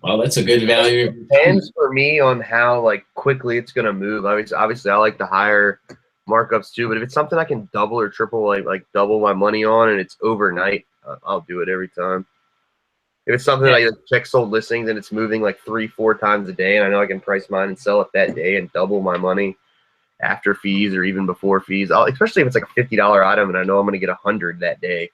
Well, that's a good value. It depends for me on how like quickly it's gonna move. Obviously, I like the higher markups too. But if it's something I can double or triple, like double my money on, and it's overnight, I'll do it every time. If it's something that I check sold listings and it's moving like 3-4 times a day, and I know I can price mine and sell it that day and double my money after fees or even before fees, especially if it's like a $50 item and I know I'm gonna get 100 that day.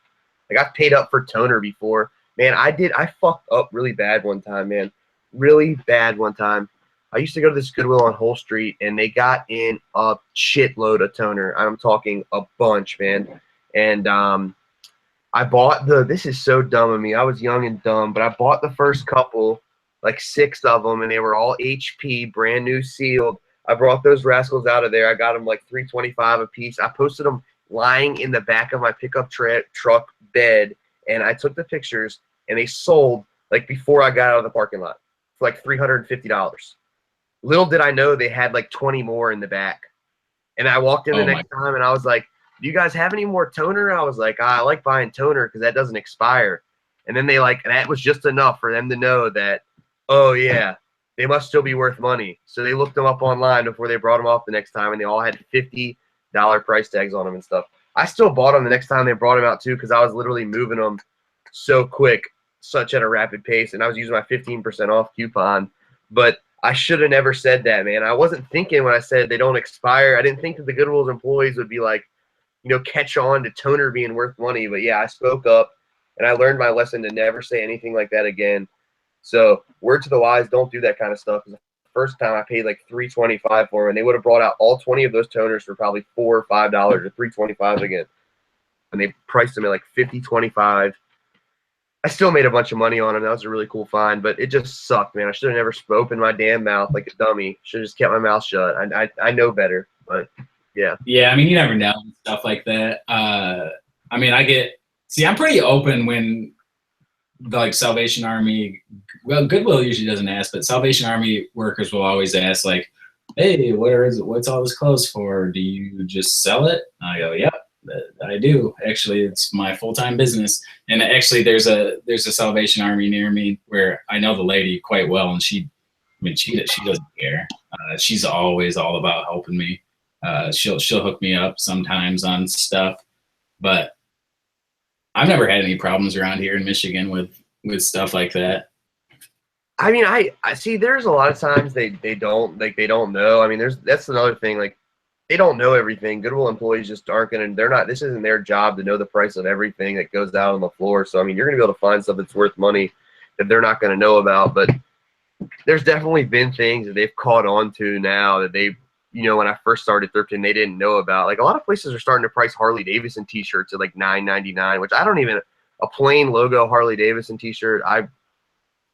Like I've paid up for toner before. Man, I fucked up really bad one time, man. Really bad one time. I used to go to this Goodwill on Whole Street, and they got in a shitload of toner. I'm talking a bunch, man. And I bought this is so dumb of me. I was young and dumb, but I bought the first couple, like 6 of them, and they were all HP, brand new sealed. I brought those rascals out of there. I got them like $3.25 a piece. I posted them lying in the back of my pickup truck bed, and I took the pictures, and they sold like before I got out of the parking lot for like $350. Little did I know they had like 20 more in the back. And I walked in the next time, and I was like, do you guys have any more toner? I was like, I like buying toner because that doesn't expire. And then that was just enough for them to know that, oh yeah, they must still be worth money. So they looked them up online before they brought them off the next time, and they all had $50 price tags on them and stuff. I still bought them the next time they brought them out too, because I was literally moving them so quick, such at a rapid pace, and I was using my 15% off coupon. But I should have never said that, man. I wasn't thinking when I said they don't expire. I didn't think that the Goodwill's employees would be like, catch on to toner being worth money. But yeah, I spoke up, and I learned my lesson to never say anything like that again. So word to the wise, don't do that kind of stuff. The first time I paid like $3.25 for them, and they would have brought out all 20 of those toners for probably $4 or $5 or $3.25 again. And they priced them at like $50.25. I still made a bunch of money on them. That was a really cool find, but it just sucked, man. I should have never opened my damn mouth like a dummy. Should have just kept my mouth shut. I know better, but yeah. Yeah, I mean, you never know stuff like that. I mean, I'm pretty open when the Salvation Army, well, Goodwill usually doesn't ask, but Salvation Army workers will always ask like, hey, what's all this clothes for? Do you just sell it? And I go, yeah. I do. Actually, it's my full-time business. And actually there's a Salvation Army near me where I know the lady quite well, and she doesn't care. She's always all about helping me. She'll hook me up sometimes on stuff, but I've never had any problems around here in Michigan with stuff like that. I mean, I see there's a lot of times they don't know. I mean, that's another thing, like they don't know everything. Goodwill employees just aren't this isn't their job to know the price of everything that goes out on the floor. So, I mean, you're going to be able to find stuff that's worth money that they're not going to know about. But there's definitely been things that they've caught on to now that they, when I first started thrifting, they didn't know about. Like a lot of places are starting to price Harley Davidson t-shirts at like $9.99, which a plain logo Harley Davidson t-shirt,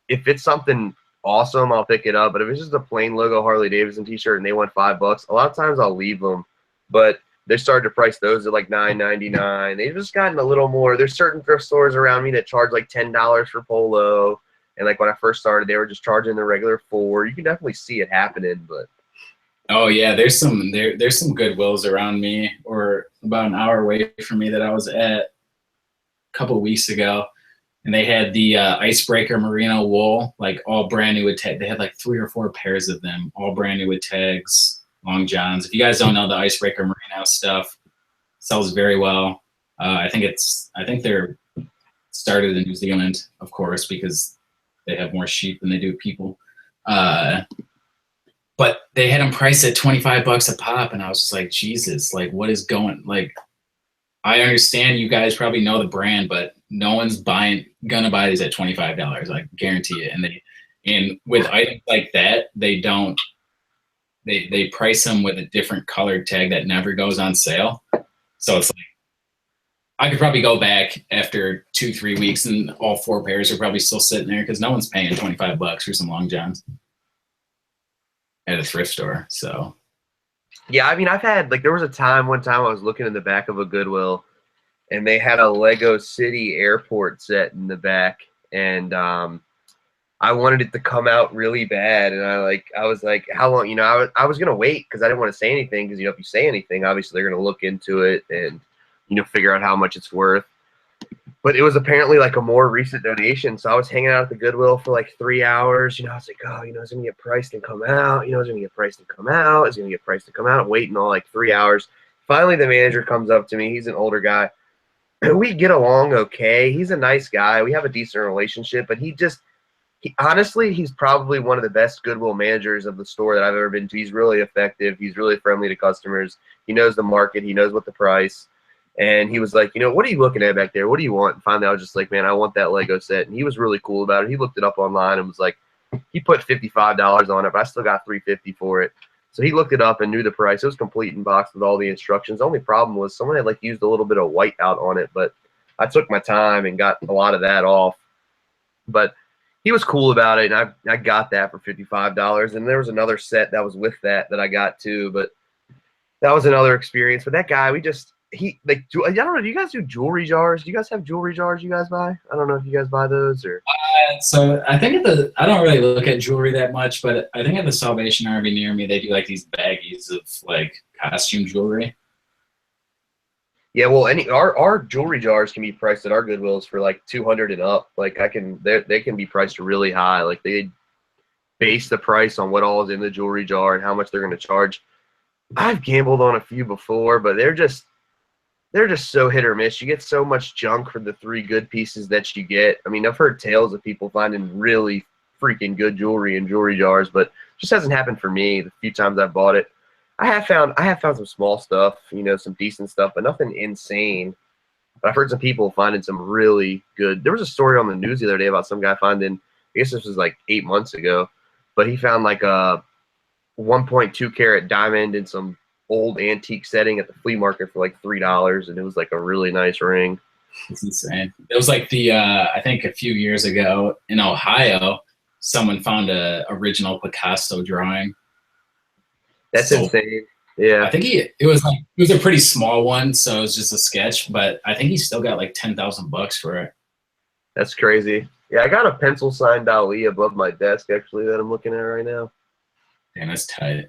if it's something awesome, I'll pick it up. But if it's just a plain logo Harley Davidson t-shirt and they want $5, a lot of times I'll leave them. But they started to price those at like $9.99. They've just gotten a little more. There's certain thrift stores around me that charge like $10 for polo, and like when I first started, they were just charging the regular $4. You can definitely see it happening, but oh yeah, there's some Goodwills around me, or about an hour away from me, that I was at a couple weeks ago. And they had the Icebreaker merino wool, like all brand new with tags. They had like 3 or 4 pairs of them, all brand new with tags, long johns. If you guys don't know, the Icebreaker merino stuff sells very well. I think they're started in New Zealand, of course, because they have more sheep than they do people. But they had them priced at $25 a pop, and I was just like, Jesus, like what is going? Like, I understand you guys probably know the brand, but no one's gonna buy these at $25. I guarantee it. And with items like that, they don't. They price them with a different colored tag that never goes on sale. So it's like I could probably go back after 2-3 weeks and all 4 pairs are probably still sitting there because no one's paying $25 for some long johns at a thrift store. So Yeah, I mean, I've had like there was one time I was looking in the back of a Goodwill, and they had a Lego City Airport set in the back, and I wanted it to come out really bad, and I was like, how long? You know, I was gonna wait because I didn't want to say anything because if you say anything, obviously they're gonna look into it and figure out how much it's worth. But it was apparently like a more recent donation, so I was hanging out at the Goodwill for like 3 hours. I was like, oh, it's gonna get priced and come out. It's gonna get priced and come out. It's gonna get priced and come out. Waiting all like 3 hours. Finally, the manager comes up to me. He's an older guy. We get along okay. He's a nice guy. We have a decent relationship, but honestly, he's probably one of the best Goodwill managers of the store that I've ever been to. He's really effective. He's really friendly to customers. He knows the market. He knows what the price. And he was like, what are you looking at back there? What do you want? And finally, I was just like, man, I want that Lego set. And he was really cool about it. He looked it up online and was like, he put $55 on it, but I still got $350 for it. So he looked it up and knew the price. It was complete in box with all the instructions. The only problem was someone had like used a little bit of white out on it, but I took my time and got a lot of that off. But he was cool about it, and I got that for $55. And there was another set that was with that I got too, but that was another experience. But that guy, I don't know. Do you guys do jewelry jars? Do you guys have jewelry jars you guys buy? I don't know if you guys buy those or. So I think I don't really look at jewelry that much, but I think at the Salvation Army near me, they do like these baggies of like costume jewelry. Yeah, well, our jewelry jars can be priced at our Goodwills for like $200 and up. Like they can be priced really high. Like they base the price on what all is in the jewelry jar and how much they're going to charge. I've gambled on a few before, but they're just so hit or miss. You get so much junk for the 3 good pieces that you get. I mean, I've heard tales of people finding really freaking good jewelry in jewelry jars, but it just hasn't happened for me the few times I've bought it. I have found some small stuff, some decent stuff, but nothing insane. But I've heard some people finding some really good. There was a story on the news the other day about some guy finding, I guess this was like 8 months ago, but he found like a 1.2 carat diamond in some old antique setting at the flea market for like $3, and it was like a really nice ring. It's insane. It was like I think a few years ago in Ohio, someone found a original Picasso drawing. That's insane. Yeah, I think it was a pretty small one, so it was just a sketch, but I think he still got like $10,000 for it. That's crazy. Yeah, I got a pencil signed Dali above my desk actually that I'm looking at right now. Damn, that's tight.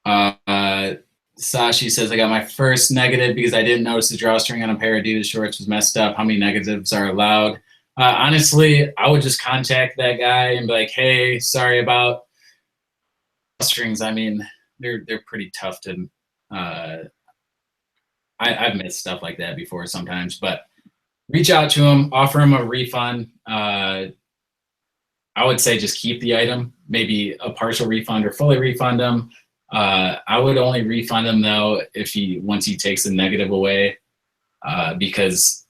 Sashi says, I got my first negative because I didn't notice the drawstring on a pair of Adidas shorts was messed up. How many negatives are allowed? Honestly, I would just contact that guy and be like, hey, sorry about strings. I mean, they're pretty tough to I've missed stuff like that before sometimes, but reach out to him, offer him a refund. I would say just keep the item, maybe a partial refund or fully refund them. I would only refund him though once he takes the negative away, because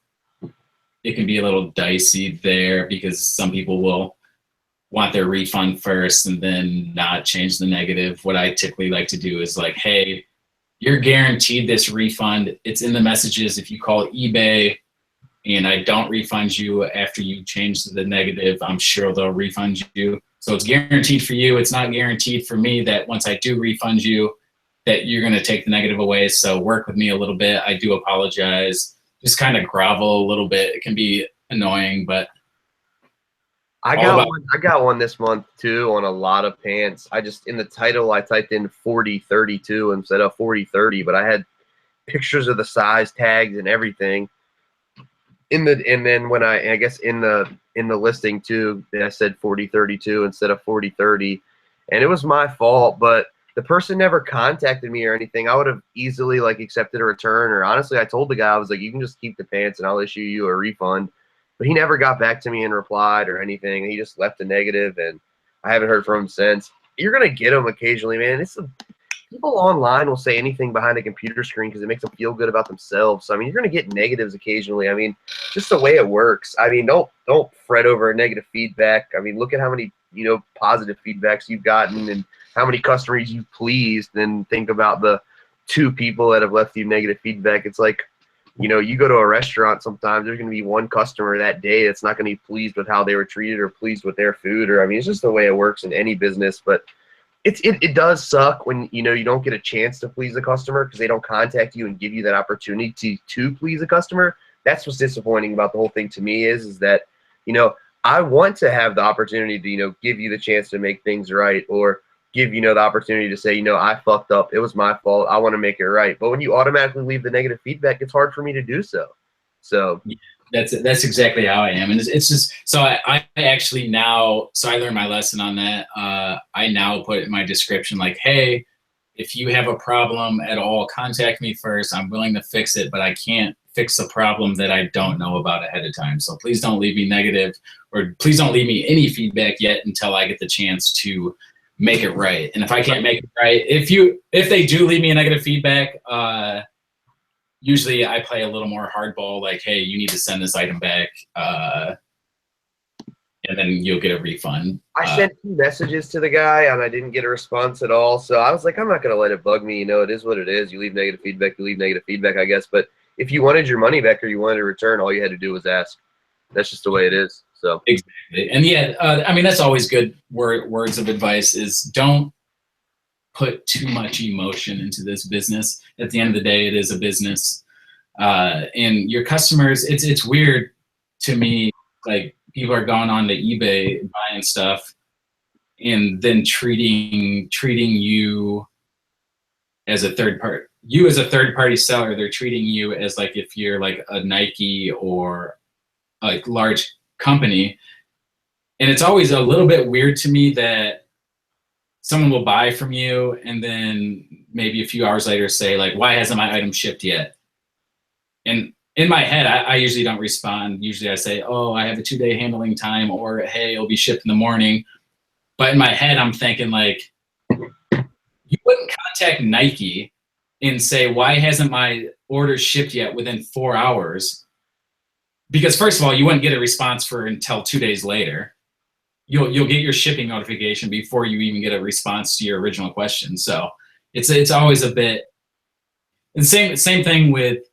it can be a little dicey there because some people will want their refund first and then not change the negative. What I typically like to do is like, hey, you're guaranteed this refund. It's in the messages. If you call eBay and I don't refund you after you change the negative, I'm sure they'll refund you. So it's guaranteed for you. It's not guaranteed for me that once I do refund you, that you're going to take the negative away. So work with me a little bit. I do apologize. Just kind of grovel a little bit. It can be annoying, but I got one this month too on a lot of pants. In the title I typed in 4032 instead of 4030, but I had pictures of the size tags and everything. And then when I guess in the listing too, I said 4032 instead of 4030, and it was my fault, but the person never contacted me or anything. I would have easily like accepted a return, or honestly, I told the guy, I was like, you can just keep the pants and I'll issue you a refund. But he never got back to me and replied or anything. He just left a negative, and I haven't heard from him since. You're gonna get them occasionally, man. people online will say anything behind a computer screen because it makes them feel good about themselves. So, I mean, you're going to get negatives occasionally. I mean, just the way it works. I mean, don't fret over negative feedback. I mean, look at how many, positive feedbacks you've gotten and how many customers you've pleased, and think about the 2 people that have left you negative feedback. It's like, you go to a restaurant sometimes, there's going to be 1 customer that day that's not going to be pleased with how they were treated or pleased with their food. Or, I mean, it's just the way it works in any business. But it does suck when, you don't get a chance to please the customer because they don't contact you and give you that opportunity to please a customer. That's what's disappointing about the whole thing to me is that, I want to have the opportunity to, give you the chance to make things right, or give, the opportunity to say, I fucked up. It was my fault. I want to make it right. But when you automatically leave the negative feedback, it's hard for me to do so. So that's exactly how I am. And it's just, so I actually now, so I learned my lesson on that. I now put in my description, like, hey, if you have a problem at all, contact me first. I'm willing to fix it, but I can't fix a problem that I don't know about ahead of time. So please don't leave me negative, or please don't leave me any feedback yet until I get the chance to make it right. And if I can't make it right, if they do leave me a negative feedback, usually I play a little more hardball, like, hey, you need to send this item back, and then you'll get a refund. I sent 2 messages to the guy and I didn't get a response at all. So I was like, I'm not going to let it bug me. It is what it is. You leave negative feedback, I guess. But if you wanted your money back or you wanted a return, all you had to do was ask. That's just the way it is. So exactly. And yeah, I mean, that's always good words of advice is don't put too much emotion into this business. At the end of the day, it is a business. And your customers, it's weird to me, like, people are going on to eBay buying stuff and then treating you as a third party seller. They're treating you as like if you're like a Nike or a large company. And it's always a little bit weird to me that someone will buy from you and then maybe a few hours later say, like, why hasn't my item shipped yet? And in my head, I usually don't respond. Usually I say, oh, I have a 2-day handling time, or hey, it'll be shipped in the morning. But in my head, I'm thinking, like, you wouldn't contact Nike and say, why hasn't my order shipped yet within 4 hours? Because first of all, you wouldn't get a response until 2 days later. You'll get your shipping notification before you even get a response to your original question. So it's always a bit, and same thing with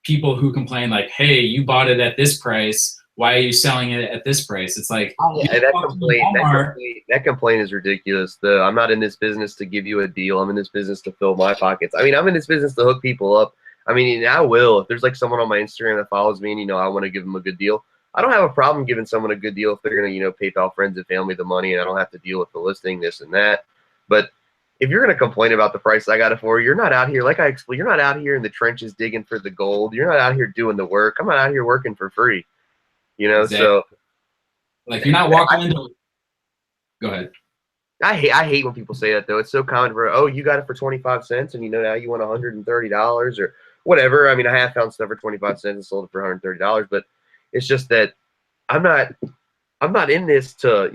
people who complain, like, hey, you bought it at this price, why are you selling it at this price? It's like, that complaint is ridiculous. I'm not in this business to give you a deal. I'm in this business to fill my pockets. I mean, I'm in this business to hook people up. I mean, I will. If there's like someone on my Instagram that follows me and, I want to give them a good deal, I don't have a problem giving someone a good deal if they're going to, PayPal friends and family the money, and I don't have to deal with the listing, this and that. But if you're going to complain about the price I got it for, you're not out here, like I explained, you're not out here in the trenches digging for the gold. You're not out here doing the work. I'm not out here working for free, Exactly. So like, you're not walking into. Go ahead. I hate when people say that, though. It's so common for, oh, you got it for 25 cents and now you want $130 or whatever. I mean, I have found stuff for 25 cents and sold it for $130, but it's just that I'm not in this to,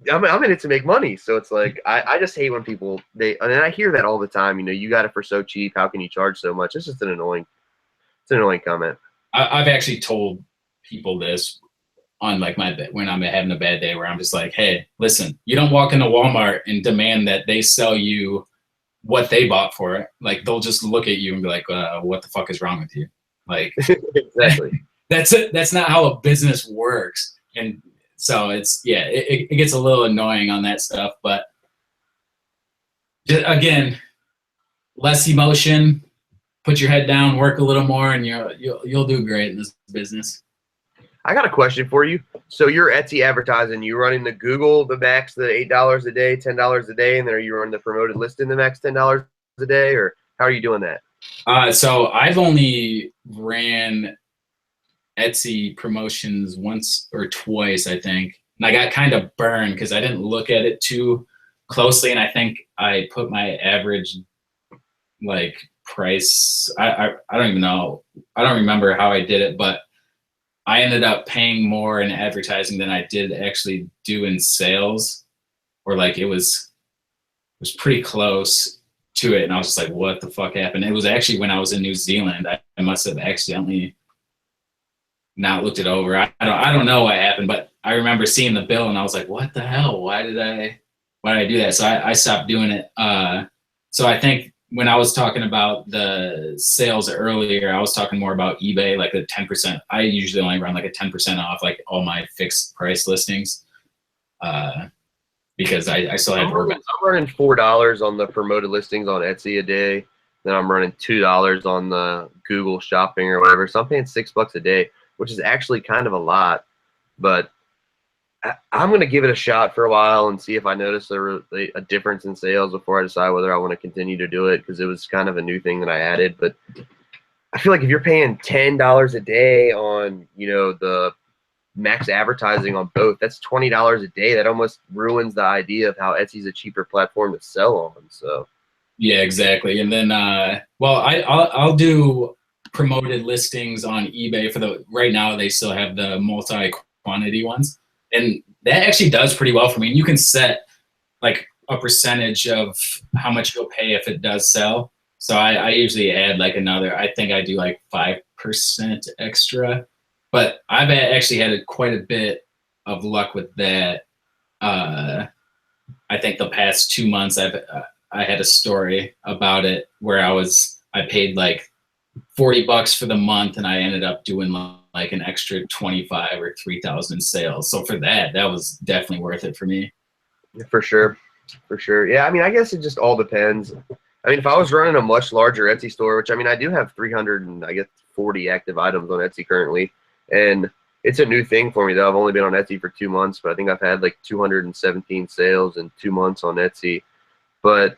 I'm in it to make money. So it's like, I just hate when people, and I hear that all the time, you got it for so cheap. How can you charge so much? It's just an annoying comment. I've actually told people this on, like, when I'm having a bad day, where I'm just like, hey, listen, you don't walk into Walmart and demand that they sell you what they bought for it. Like, they'll just look at you and be like, what the fuck is wrong with you? Like, exactly. That's not how a business works. And so it gets a little annoying on that stuff, but again, less emotion, put your head down, work a little more, and you'll do great in this business. I got a question for you. So you're Etsy advertising. You running the Google, the max, the $8 a day, $10 a day, and then are you running the promoted listing, the max $10 a day, or how are you doing that? So I've only ran Etsy promotions once or twice, I think, and I got kind of burned because I didn't look at it too closely, and I think I put my average, like, price. I don't even know. I don't remember how I did it, but I ended up paying more in advertising than I did actually do in sales, or like it was was pretty close to it, and I was just like, what the fuck happened? It was actually when I was in New Zealand. I must have accidentally not looked it over. I don't know what happened, but I remember seeing the bill and I was like, what the hell? Why did I do that? So I stopped doing it. So I think when I was talking about the sales earlier, I was talking more about eBay, like the 10%. I usually only run like a 10% off like all my fixed price listings. Because I still have I'm running $4 on the promoted listings on Etsy a day. Then I'm running $2 on the Google Shopping or whatever. So I'm paying $6 a day, which is actually kind of a lot. But I'm going to give it a shot for a while and see if I notice a difference in sales before I decide whether I want to continue to do it, because it was kind of a new thing that I added. But I feel like if you're paying $10 a day on, the max advertising on both, that's $20 a day. That almost ruins the idea of how Etsy's a cheaper platform to sell on. So yeah, exactly. And then I'll do promoted listings on eBay for right now. They still have the multi-quantity ones, and that actually does pretty well for me. And you can set like a percentage of how much you'll pay if it does sell. So I usually add like another, I think I do like 5% extra. But I've actually had quite a bit of luck with that. I think the past 2 months I had a story about it where I paid like $40 for the month, and I ended up doing like an extra 25 or 3,000 sales. So for that was definitely worth it for me. For sure. Yeah, I mean, I guess it just all depends. I mean, if I was running a much larger Etsy store, which I mean, I do have 340 active items on Etsy currently, and it's a new thing for me though. I've only been on Etsy for 2 months, but I think I've had like 217 sales in 2 months on Etsy. But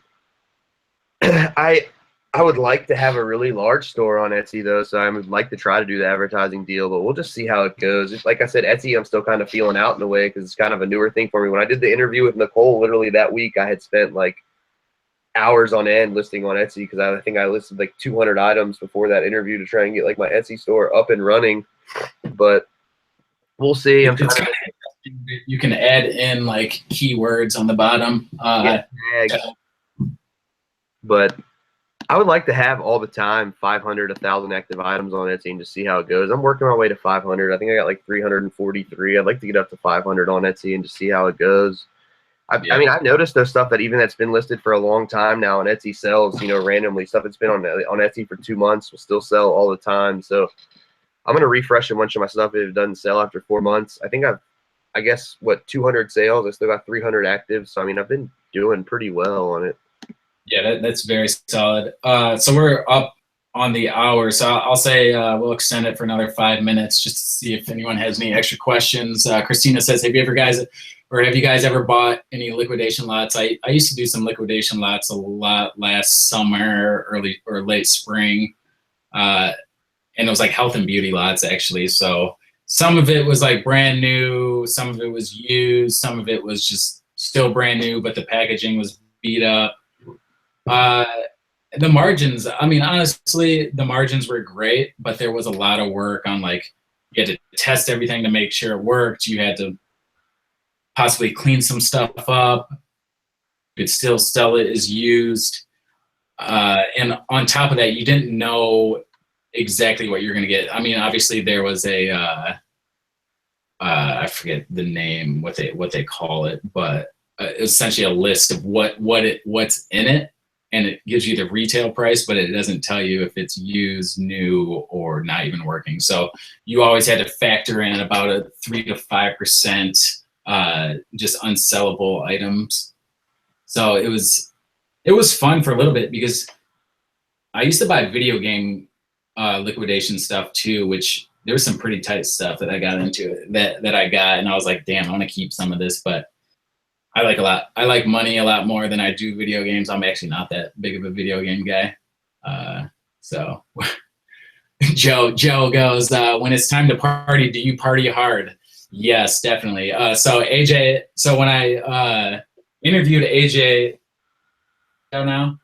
I would like to have a really large store on Etsy though, so I would like to try to do the advertising deal, but we'll just see how it goes. Like I said, Etsy I'm still kind of feeling out in a way because it's kind of a newer thing for me. When I did the interview with Nicole, literally that week I had spent like hours on end listing on Etsy, because I think I listed like 200 items before that interview to try and get like my Etsy store up and running. But we'll see. You can add in like keywords on the bottom. But I would like to have all the time 500, 1,000 active items on Etsy and just see how it goes. I'm working my way to 500. I think I got like 343. I'd like to get up to 500 on Etsy and just see how it goes. I mean, I've noticed those stuff that even that's been listed for a long time now on Etsy sells, randomly. Stuff that's been on Etsy for 2 months will still sell all the time. So I'm going to refresh a bunch of my stuff if it doesn't sell after 4 months. I think I guess, 200 sales. I still got 300 active. So, I mean, I've been doing pretty well on it. Yeah, that's very solid. So we're up on the hour. So I'll say we'll extend it for another 5 minutes just to see if anyone has any extra questions. Christina says, have you guys ever bought any liquidation lots? I used to do some liquidation lots a lot last summer, early or late spring. And it was like health and beauty lots actually. So some of it was like brand new, some of it was used, some of it was just still brand new, but the packaging was beat up. The margins, I mean, honestly, the margins were great, but there was a lot of work on like, you had to test everything to make sure it worked. You had to possibly clean some stuff up. You could still sell it as used. And on top of that, you didn't know exactly what you're going to get. I mean, obviously there was I forget the name, what they call it, but essentially a list of what's in it. And it gives you the retail price, but it doesn't tell you if it's used, new, or not even working. So you always had to factor in about a 3 to 5% just unsellable items. So it was fun for a little bit because I used to buy video game liquidation stuff too, which there was some pretty tight stuff that I got into that I got, and I was like, damn, I want to keep some of this, but I like money a lot more than I do video games. I'm actually not that big of a video game guy. So Joe goes, when it's time to party, do you party hard? Yes, definitely. So AJ, so when I interviewed AJ now,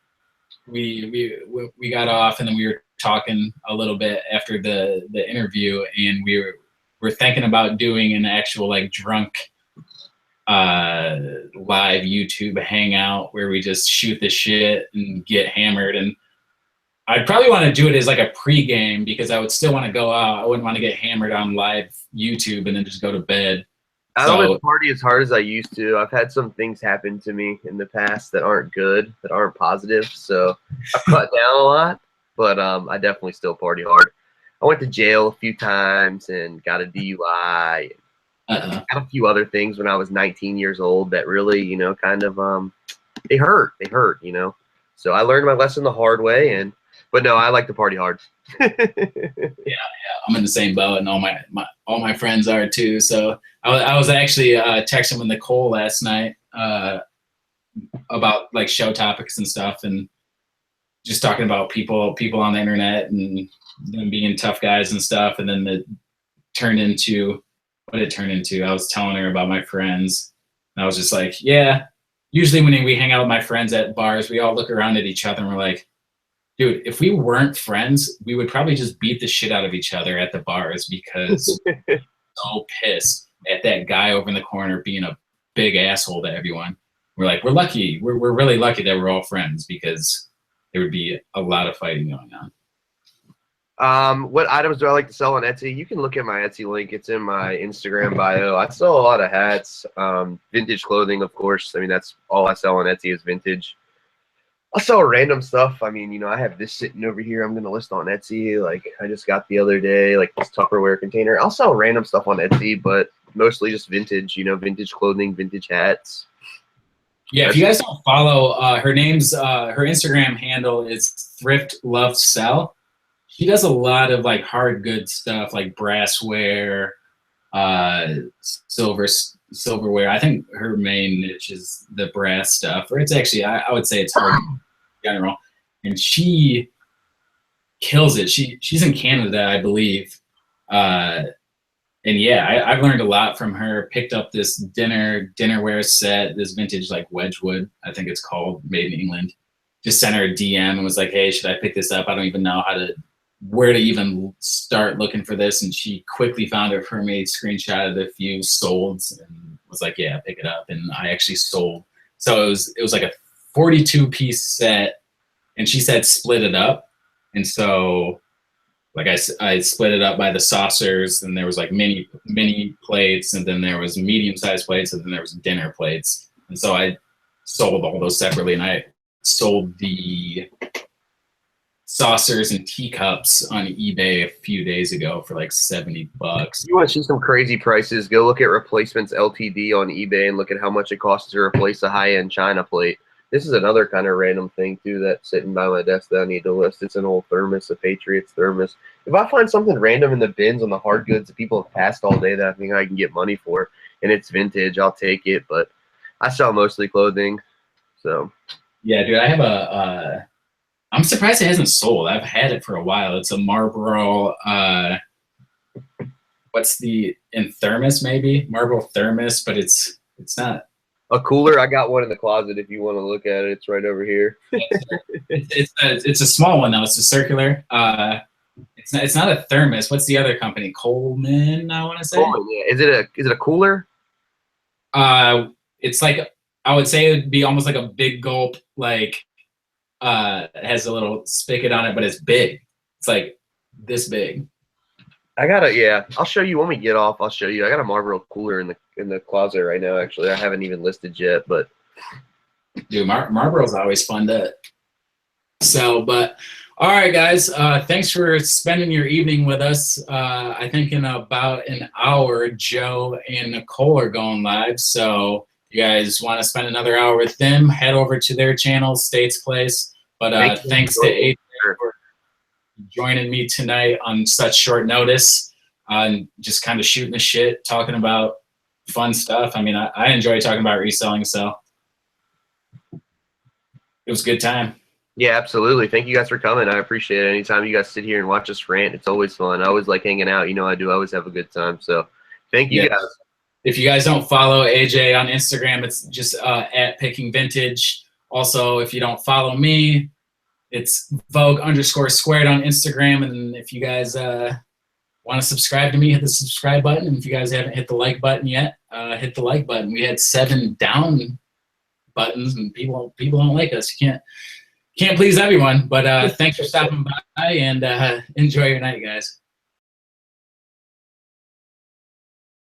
we got off and then we were talking a little bit after the interview, and we're thinking about doing an actual like drunk live YouTube hangout where we just shoot the shit and get hammered. And I'd probably want to do it as like a pregame because I would still want to go out. I wouldn't want to get hammered on live YouTube and then just go to bed. I don't party as hard as I used to. I've had some things happen to me in the past that aren't good, that aren't positive. So I've cut down a lot, but I definitely still party hard. I went to jail a few times and got a DUI. Got a few other things when I was 19 years old that really, you know, kind of they hurt. They hurt, you know. So I learned my lesson the hard way, but no, I like to party hard. Yeah, I'm in the same boat, and all my friends are too. So I was actually texting with Nicole last night about like show topics and stuff, and just talking about people on the internet and them being tough guys and stuff. And then it turned into what it turned into. I was telling her about my friends, and I was just like, yeah. Usually when we hang out with my friends at bars, we all look around at each other and we're like, dude, if we weren't friends, we would probably just beat the shit out of each other at the bars because we're so pissed at that guy over in the corner being a big asshole to everyone. We're like, we're lucky. We're really lucky that we're all friends because there would be a lot of fighting going on. What items do I like to sell on Etsy? You can look at my Etsy link. It's in my Instagram bio. I sell a lot of hats, vintage clothing, of course. I mean, that's all I sell on Etsy is vintage. I'll sell random stuff. I mean, you know, I have this sitting over here I'm going to list on Etsy. Like I just got the other day, like this Tupperware container. I'll sell random stuff on Etsy, but mostly just vintage, you know, vintage clothing, vintage hats. Yeah, if you guys don't follow, her Instagram handle is Thrift Love Sell. She does a lot of like hard good stuff like brassware, silverware. I think her main niche is the brass stuff, or it's actually, I would say it's hard in general. And she kills it. She's in Canada, I believe. And yeah, I've learned a lot from her. Picked up this dinnerware set, this vintage like Wedgwood, I think it's called, made in England. Just sent her a DM and was like, hey, should I pick this up? I don't even know where to even start looking for this. And she quickly found it for me, screenshotted a few solds and was like, yeah, pick it up. And I actually sold. So it was like a 42-piece set, and she said split it up. And so like I split it up by the saucers, and there was like mini plates, and then there was medium-sized plates, and then there was dinner plates. And so I sold all those separately, and I sold the saucers and teacups on eBay a few days ago for like $70. You want to see some crazy prices? Go look at Replacements Ltd on eBay and look at how much it costs to replace a high-end China plate. This is another kind of random thing too that's sitting by my desk that I need to list. It's an old thermos, a Patriots thermos. If I find something random in the bins on the hard goods that people have passed all day that I think I can get money for, and it's vintage, I'll take it. But I sell mostly clothing, so. Yeah, dude, I have I'm surprised it hasn't sold. I've had it for a while. It's a Marlboro, in thermos maybe? Marlboro thermos, but it's not. A cooler, I got one in the closet if you want to look at it. It's right over here. It's a small one though. It's a circular. It's not a thermos. What's the other company? Coleman, I want to say. Coleman, yeah. Is it a cooler? It's like, I would say it would be almost like a Big Gulp, like it has a little spigot on it, but it's big. It's like this big. I'll show you when we get off. I'll show you. I got a Marlboro cooler in the closet right now. Actually, I haven't even listed yet, but dude, Marlboro's always fun to sell. But all right, guys, thanks for spending your evening with us. I think in about an hour, Joe and Nicole are going live. So if you guys want to spend another hour with them, head over to their channel, States Place. But thanks to AJ for joining me tonight on such short notice, just kind of shooting the shit, talking about fun stuff. I mean, I enjoy talking about reselling, so it was a good time. Yeah, absolutely. Thank you guys for coming. I appreciate it. Anytime you guys sit here and watch us rant, it's always fun. I always like hanging out. You know, I always have a good time. So thank you guys. If you guys don't follow AJ on Instagram, it's just at Picking Vintage. Also, if you don't follow me, it's Vogue_squared on Instagram. And if you guys want to subscribe to me, hit the subscribe button. And if you guys haven't hit the like button yet, hit the like button. We had 7 down buttons, and people don't like us. You can't please everyone. But thanks for stopping by, and enjoy your night, guys.